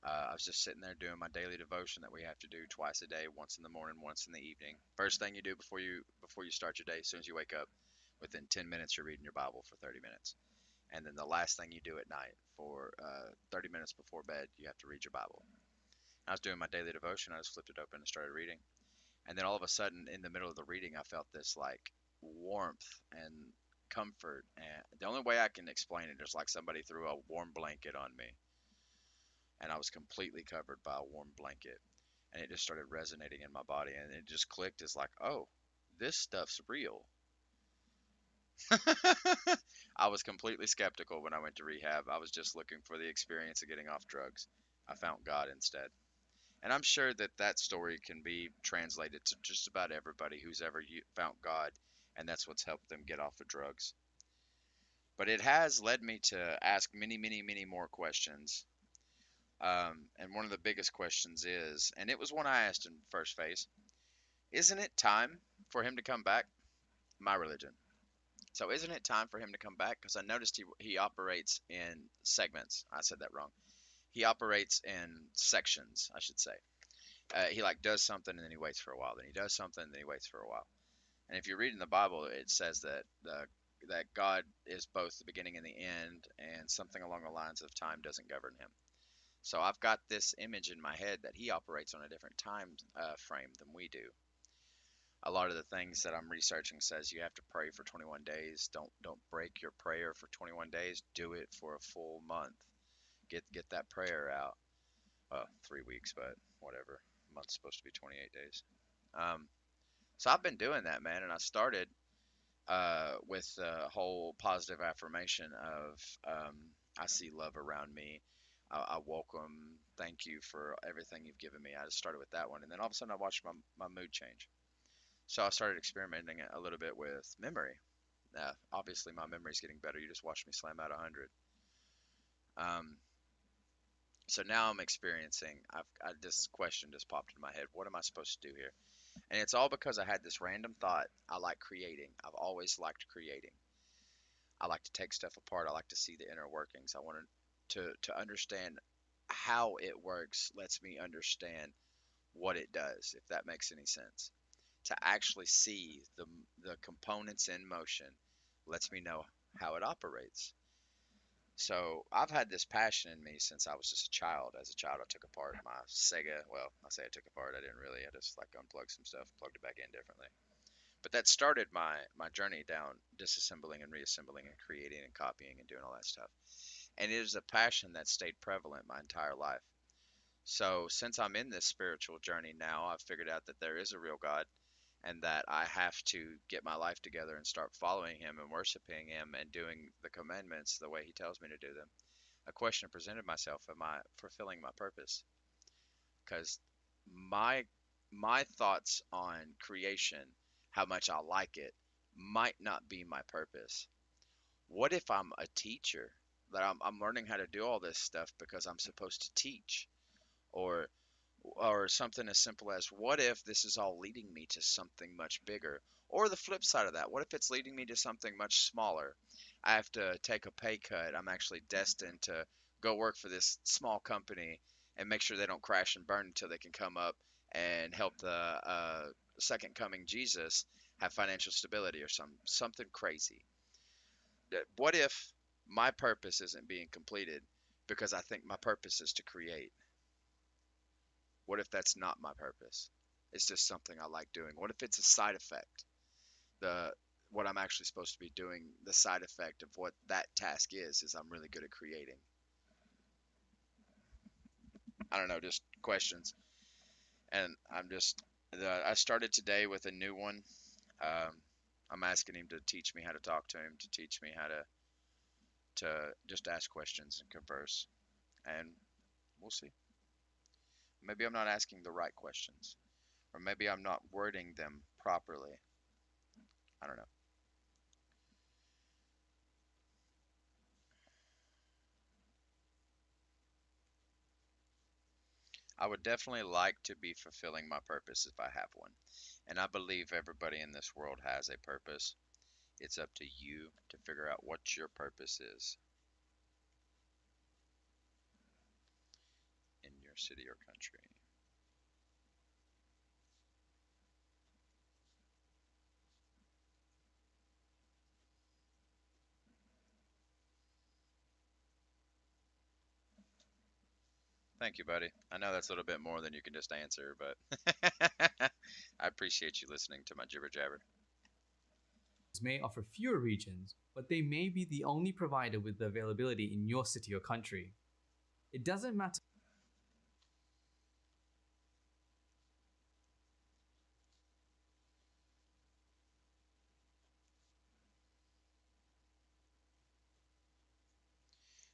I was just sitting there doing my daily devotion that we have to do twice a day, once in the morning, once in the evening. First thing you do before you start your day, as soon as you wake up, within 10 minutes you're reading your Bible for 30 minutes. And then the last thing you do at night for 30 minutes before bed, you have to read your Bible. I was doing my daily devotion. I just flipped it open and started reading. And then all of a sudden, in the middle of the reading, I felt this like warmth and comfort. And the only way I can explain it is like somebody threw a warm blanket on me, and I was completely covered by a warm blanket. And it just started resonating in my body, and it just clicked. It's like, oh, this stuff's real. I was completely skeptical when I went to rehab. I was just looking for the experience of getting off drugs. I found God instead. And I'm sure that that story can be translated to just about everybody who's ever found God, and that's what's helped them get off of drugs. But it has led me to ask many, many, many more questions. And one of the biggest questions is, and it was one I asked in first phase, isn't it time for him to come back? My religion. So isn't it time for him to come back? Because I noticed he operates in segments. I said that wrong. He operates in sections, I should say. He like does something and then he waits for a while. Then he does something and then he waits for a while. And if you read in the Bible, it says that that God is both the beginning and the end, and something along the lines of time doesn't govern him. So I've got this image in my head that he operates on a different time frame than we do. A lot of the things that I'm researching says you have to pray for 21 days. Don't break your prayer for 21 days. Do it for a full month. Get that prayer out. 3 weeks, but whatever. A month's supposed to be 28 days. Um, so I've been doing that, man, and I started with the whole positive affirmation of I see love around me. I welcome, thank you for everything you've given me. I just started with that one, and then all of a sudden I watched my mood change. So I started experimenting a little bit with memory. Obviously, my memory's getting better. You just watched me slam out 100. Um, so now I'm experiencing. This question just popped in my head. What am I supposed to do here? And it's all because I had this random thought. I like creating. I've always liked creating. I like to take stuff apart. I like to see the inner workings. I wanted to understand how it works. Lets me understand what it does, if that makes any sense. To actually see the components in motion lets me know how it operates. So I've had this passion in me since I was just a child. As a child, I took apart my Sega. Well, I say I took apart. I didn't really. I just like unplugged some stuff, plugged it back in differently. But that started my journey down disassembling and reassembling and creating and copying and doing all that stuff. And it is a passion that stayed prevalent my entire life. So since I'm in this spiritual journey now, I've figured out that there is a real God and that I have to get my life together and start following him and worshiping him and doing the commandments the way he tells me to do them. A question presented myself: am I fulfilling my purpose? Because my my thoughts on creation, how much I like it, might not be my purpose. What if I'm a teacher, that I'm learning how to do all this stuff because I'm supposed to teach? Or or something as simple as, what if this is all leading me to something much bigger? Or the flip side of that, what if it's leading me to something much smaller? I have to take a pay cut. I'm actually destined to go work for this small company and make sure they don't crash and burn until they can come up and help the second coming Jesus have financial stability or something crazy. What if my purpose isn't being completed because I think my purpose is to create? What if that's not my purpose? It's just something I like doing. What if it's a side effect? The What I'm actually supposed to be doing, the side effect of what that task is I'm really good at creating. I don't know, just questions. And I started today with a new one. Um, I'm asking him to teach me how to talk to him, to teach me how to just ask questions and converse. And we'll see. Maybe I'm not asking the right questions, or maybe I'm not wording them properly. I don't know. I would definitely like to be fulfilling my purpose if I have one. And I believe everybody in this world has a purpose. It's up to you to figure out what your purpose is in your city or country. Thank you, buddy. I know that's a little bit more than you can just answer, but I appreciate you listening to my jibber jabber. May offer fewer regions, but they may be the only provider with the availability in your city or country. It doesn't matter.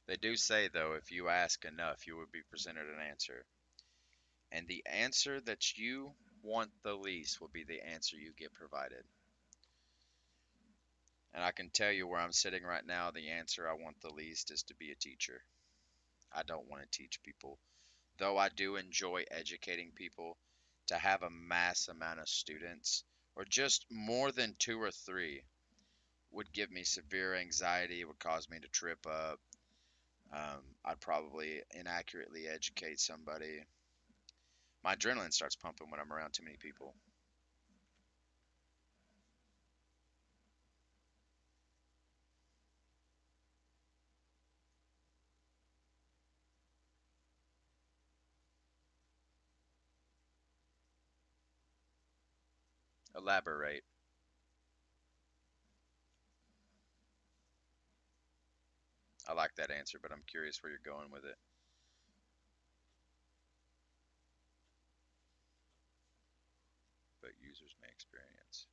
They do say, though, if you ask enough, you will be presented an answer. And the answer that you want the least will be the answer you get provided. And I can tell you where I'm sitting right now, the answer I want the least is to be a teacher. I don't want to teach people. Though I do enjoy educating people, to have a mass amount of students, or just more than two or three, would give me severe anxiety. It would cause me to trip up. I'd probably inaccurately educate somebody. My adrenaline starts pumping when I'm around too many people. Elaborate. I like that answer, but I'm curious where you're going with it. But users may experience.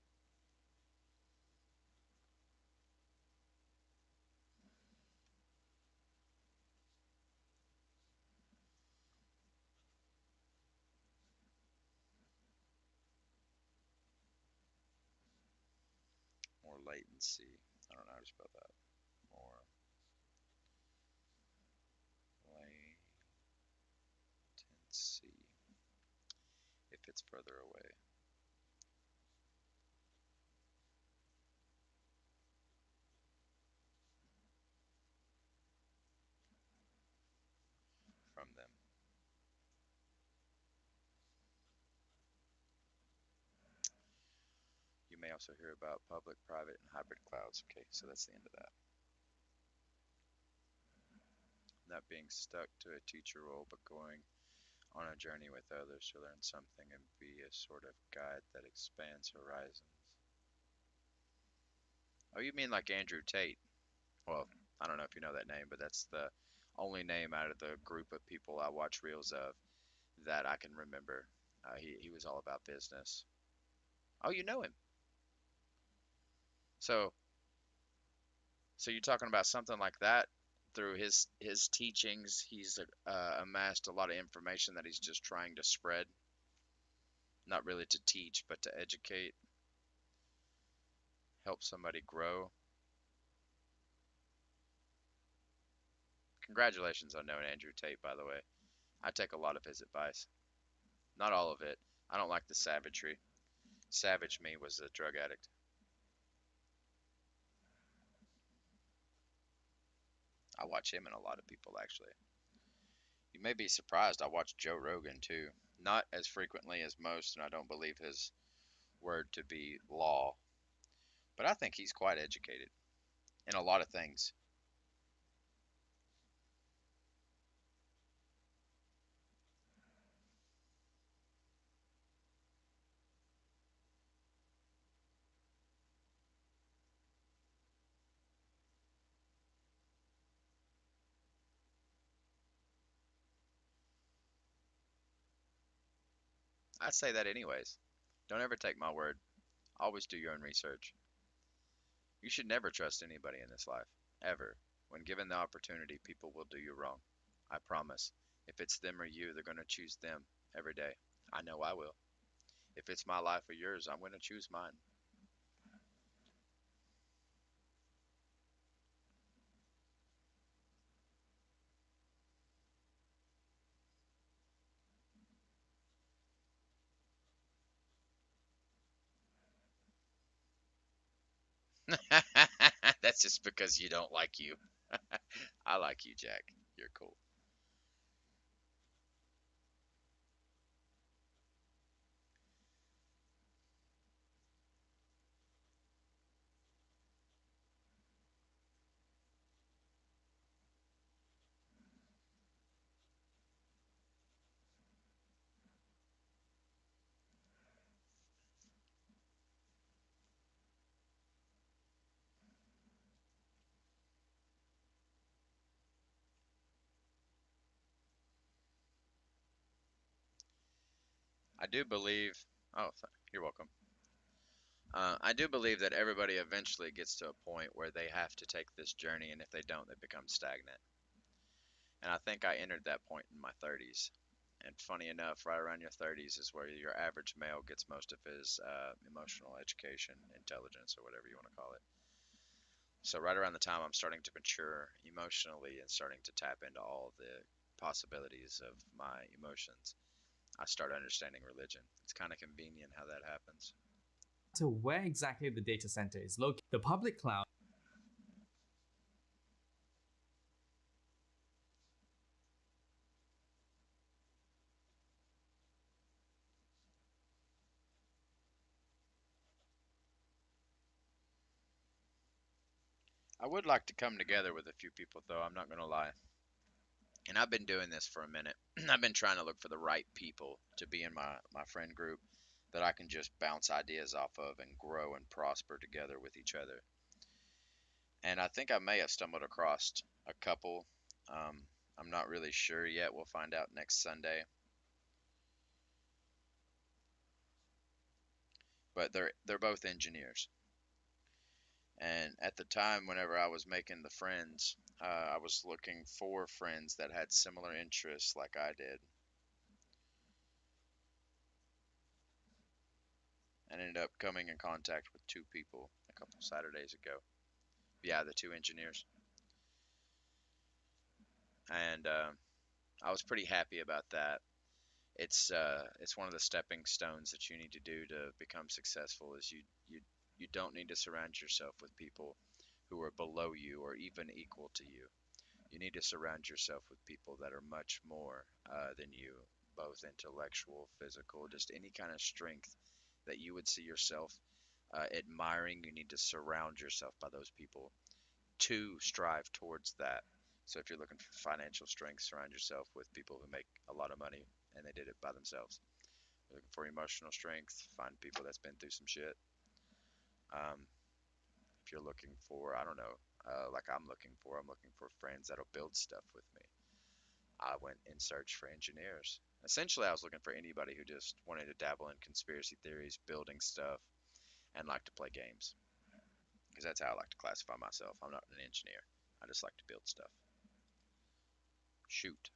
latency. I don't know how to spell that. More latency if it's further away from them. You may also hear about public, private, and hybrid clouds. Okay, so that's the end of that. Not being stuck to a teacher role, but going on a journey with others to learn something and be a sort of guide that expands horizons. Oh, you mean like Andrew Tate? Well, I don't know if you know that name, but that's the only name out of the group of people I watch reels of that I can remember. He was all about business. Oh, you know him. So you're talking about something like that through his teachings. He's amassed a lot of information that he's just trying to spread, not really to teach, but to educate, help somebody grow. Congratulations on knowing Andrew Tate, by the way. I take a lot of his advice. Not all of it. I don't like the savagery. Savage me was a drug addict. I watch him and a lot of people, actually. You may be surprised, I watch Joe Rogan too. Not as frequently as most, and I don't believe his word to be law, but I think he's quite educated in a lot of things. I say that anyways. Don't ever take my word. Always do your own research. You should never trust anybody in this life, ever. When given the opportunity, people will do you wrong. I promise. If it's them or you, they're going to choose them every day. I know I will. If it's my life or yours, I'm going to choose mine. That's just because you don't like you. I like you, Jack. You're cool. I do believe. Oh, you're welcome. I do believe that everybody eventually gets to a point where they have to take this journey, and if they don't, they become stagnant. And I think I entered that point in my 30s. And funny enough, right around your 30s is where your average male gets most of his emotional education, intelligence, or whatever you want to call it. So right around the time I'm starting to mature emotionally and starting to tap into all the possibilities of my emotions, I start understanding religion. It's kind of convenient how that happens. To where exactly the data center is located, the public cloud. I would like to come together with a few people, though, I'm not going to lie. And I've been doing this for a minute. I've been trying to look for the right people to be in my friend group that I can just bounce ideas off of and grow and prosper together with each other. And I think I may have stumbled across a couple. Um, I'm not really sure yet. We'll find out next Sunday. But they're both engineers. And at the time, whenever I was making the friends, I was looking for friends that had similar interests like I did, and ended up coming in contact with two people a couple Saturdays ago. Yeah, the two engineers, and I was pretty happy about that. It's one of the stepping stones that you need to do to become successful. Is you don't need to surround yourself with people who are below you or even equal to you. You need to surround yourself with people that are much more than you, both intellectual, physical, just any kind of strength that you would see yourself admiring. You need to surround yourself by those people to strive towards that. So if you're looking for financial strength, surround yourself with people who make a lot of money and they did it by themselves. If you're looking for emotional strength, find people that's been through some shit. Um, if you're looking for, I don't know, like I'm looking for friends that'll build stuff with me. I went in search for engineers. Essentially, I was looking for anybody who just wanted to dabble in conspiracy theories, building stuff, and like to play games. Because that's how I like to classify myself. I'm not an engineer. I just like to build stuff. Shoot.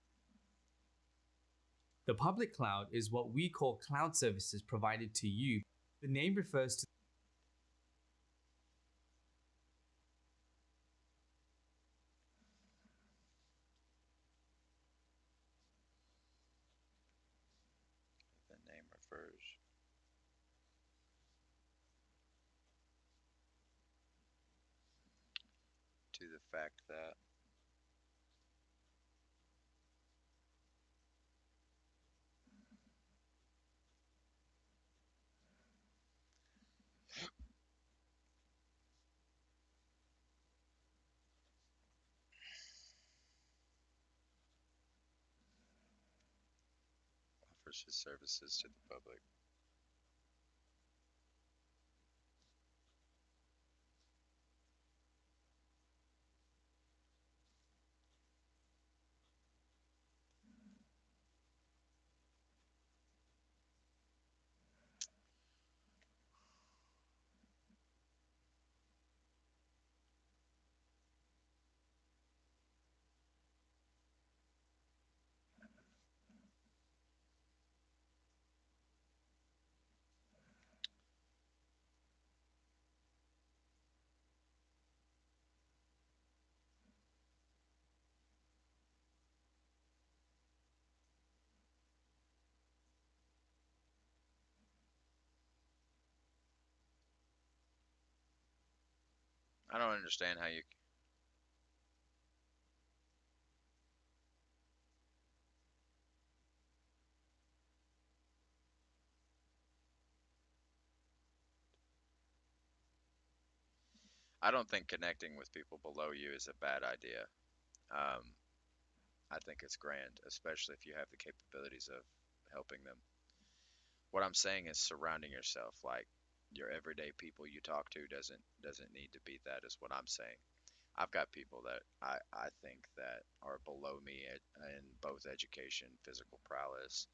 The public cloud is what we call cloud services provided to you. The name refers to The name refers to the fact that offers his services to the public. I don't understand how you. I don't think connecting with people below you is a bad idea. Um, I think it's grand, especially if you have the capabilities of helping them. What I'm saying is surrounding yourself, like your everyday people you talk to doesn't need to be that is what I'm saying. I've got people that I think that are below me in both education, physical prowess,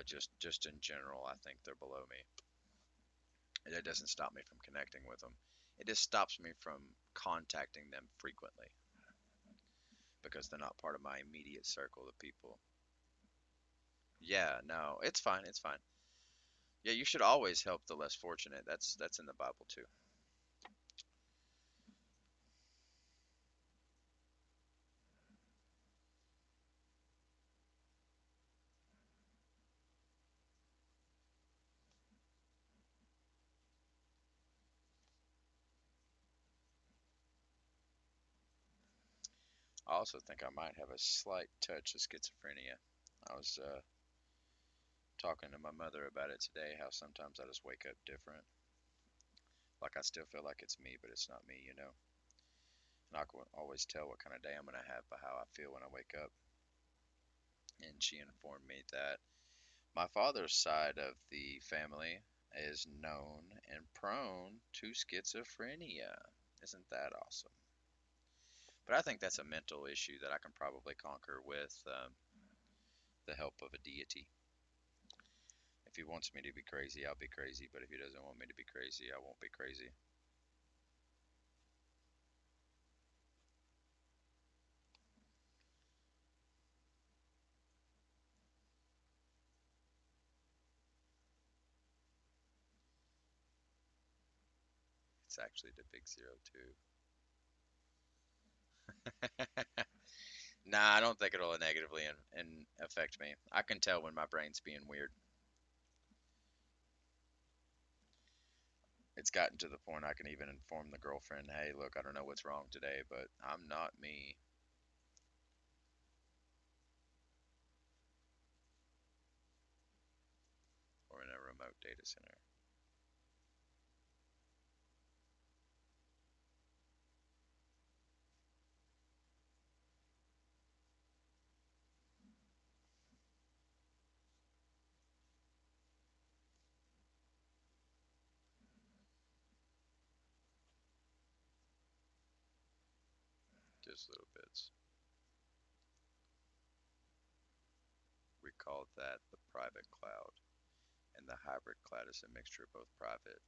just in general. I think they're below me. It doesn't stop me from connecting with them. It just stops me from contacting them frequently because they're not part of my immediate circle of people. Yeah, no, it's fine. It's fine. Yeah, you should always help the less fortunate. That's in the Bible too. I also think I might have a slight touch of schizophrenia. I was talking to my mother about it today, how sometimes I just wake up different. Like I still feel like it's me, but it's not me, you know? And I can always tell what kind of day I'm going to have by how I feel when I wake up. And she informed me that my father's side of the family is known and prone to schizophrenia. Isn't that awesome? But I think that's a mental issue that I can probably conquer with the help of a deity. If he wants me to be crazy, I'll be crazy. But if he doesn't want me to be crazy, I won't be crazy. it's actually the big 02. Nah, I don't think it'll negatively affect me. I can tell when my brain's being weird. It's gotten to the point I can even inform the girlfriend, hey, look, I don't know what's wrong today, but I'm not me. Or in a remote data center. Just little bits. We call that the private cloud. And the hybrid cloud is a mixture of both private.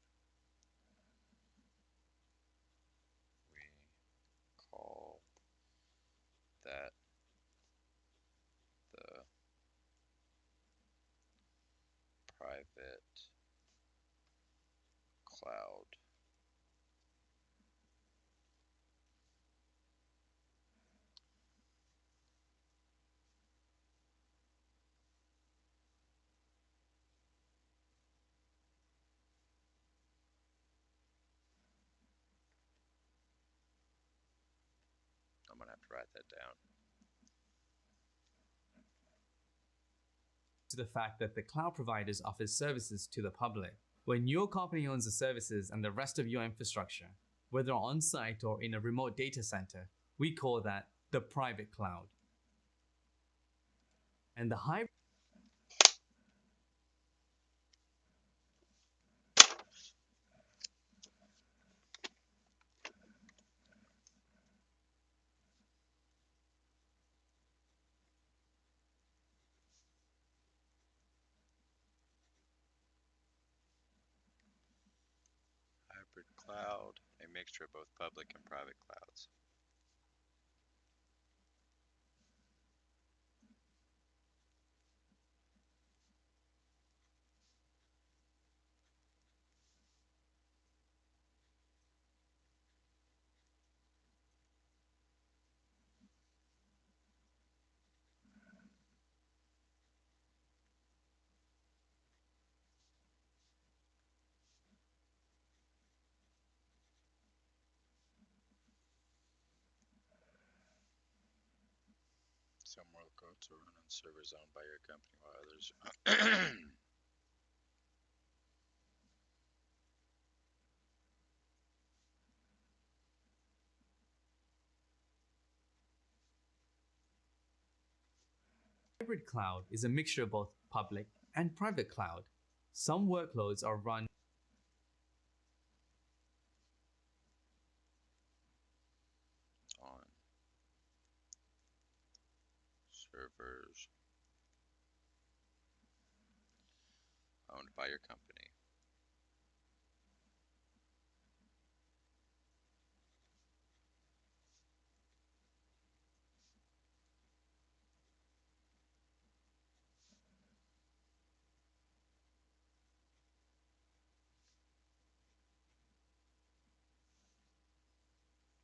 We call that the private cloud. I'm gonna have to write that down. To the fact that the cloud providers offer services to the public. When your company owns the services and the rest of your infrastructure, whether on site or in a remote data center, we call that the private cloud. And the hybrid Hybrid cloud, a mixture of both public and private clouds. Some workloads are run on servers owned by your company while others cloud is a mixture of both public and private cloud. Some workloads are run on servers owned by your company.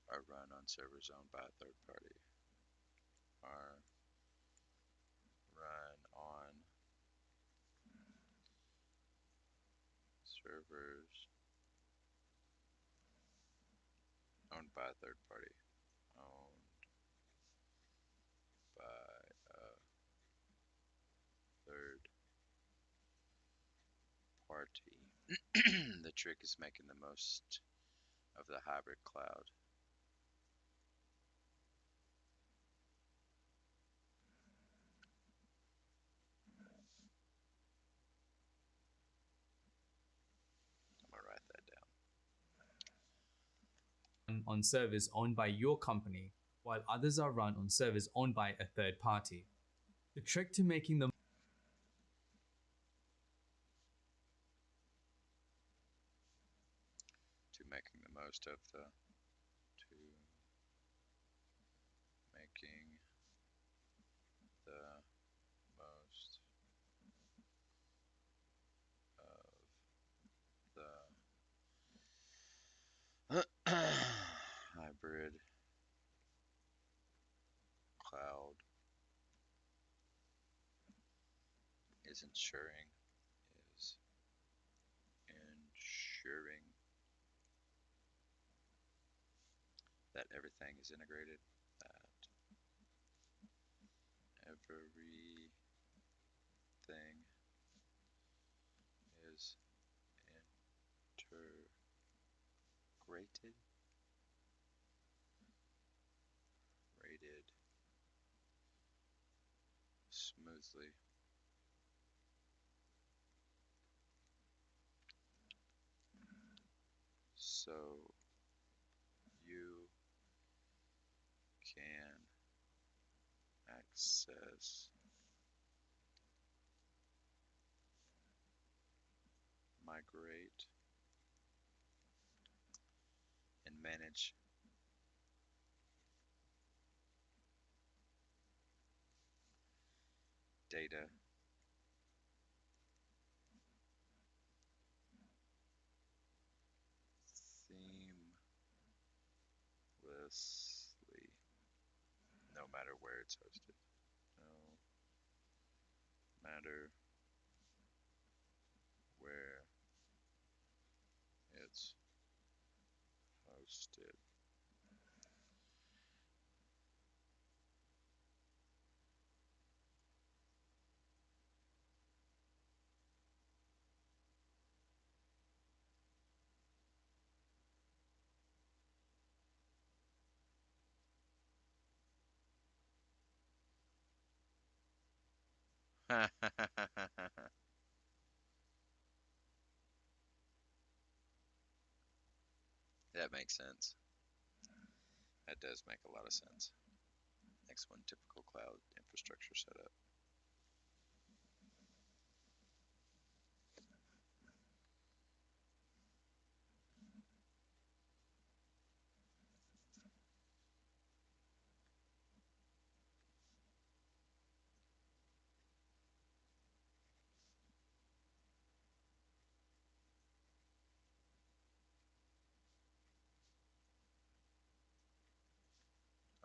Are run on servers owned by a third party. Are run on servers owned by a third party. Owned by a third party. The trick is making the most of the hybrid cloud. I'm gonna write that down. on servers owned by your company, while others are run on servers owned by a third party. The trick to making the To making the most of the to making the most of the is ensuring that everything is integrated, that everything is integrated, rated smoothly. So you can access, migrate, and manage data seamlessly, no matter where it's hosted. No matter where it's hosted. That makes sense. That does make a lot of sense. Next one, typical cloud infrastructure setup.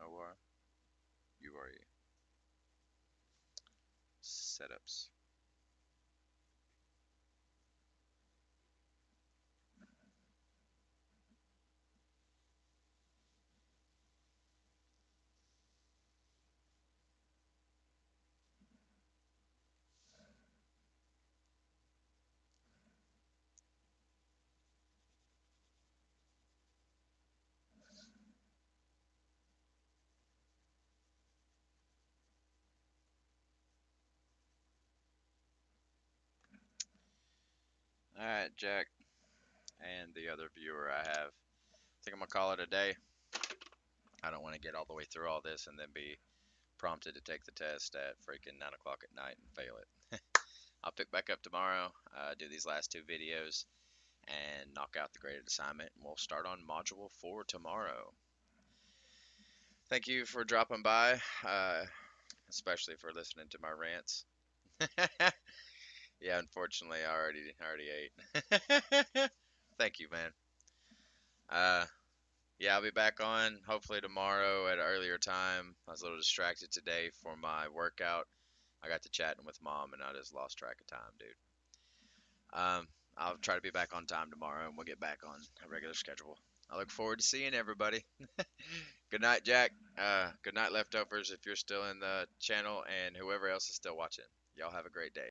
OR, URE, setups. Alright, Jack, and the other viewer I have. I think I'm gonna call it a day. I don't want to get all the way through all this and then be prompted to take the test at freaking 9 o'clock at night and fail it. I'll pick back up tomorrow, do these last two videos, and knock out the graded assignment, and we'll start on Module 4 tomorrow. Thank you for dropping by, especially for listening to my rants. Yeah, unfortunately, I already ate. Thank you, man. Yeah, I'll be back on hopefully tomorrow at an earlier time. I was a little distracted today for my workout. I got to chatting with mom and I just lost track of time, dude. I'll try to be back on time tomorrow and we'll get back on a regular schedule. I look forward to seeing everybody. Good night, Jack. Good night, leftovers, if you're still in the channel, and whoever else is still watching. Y'all have a great day.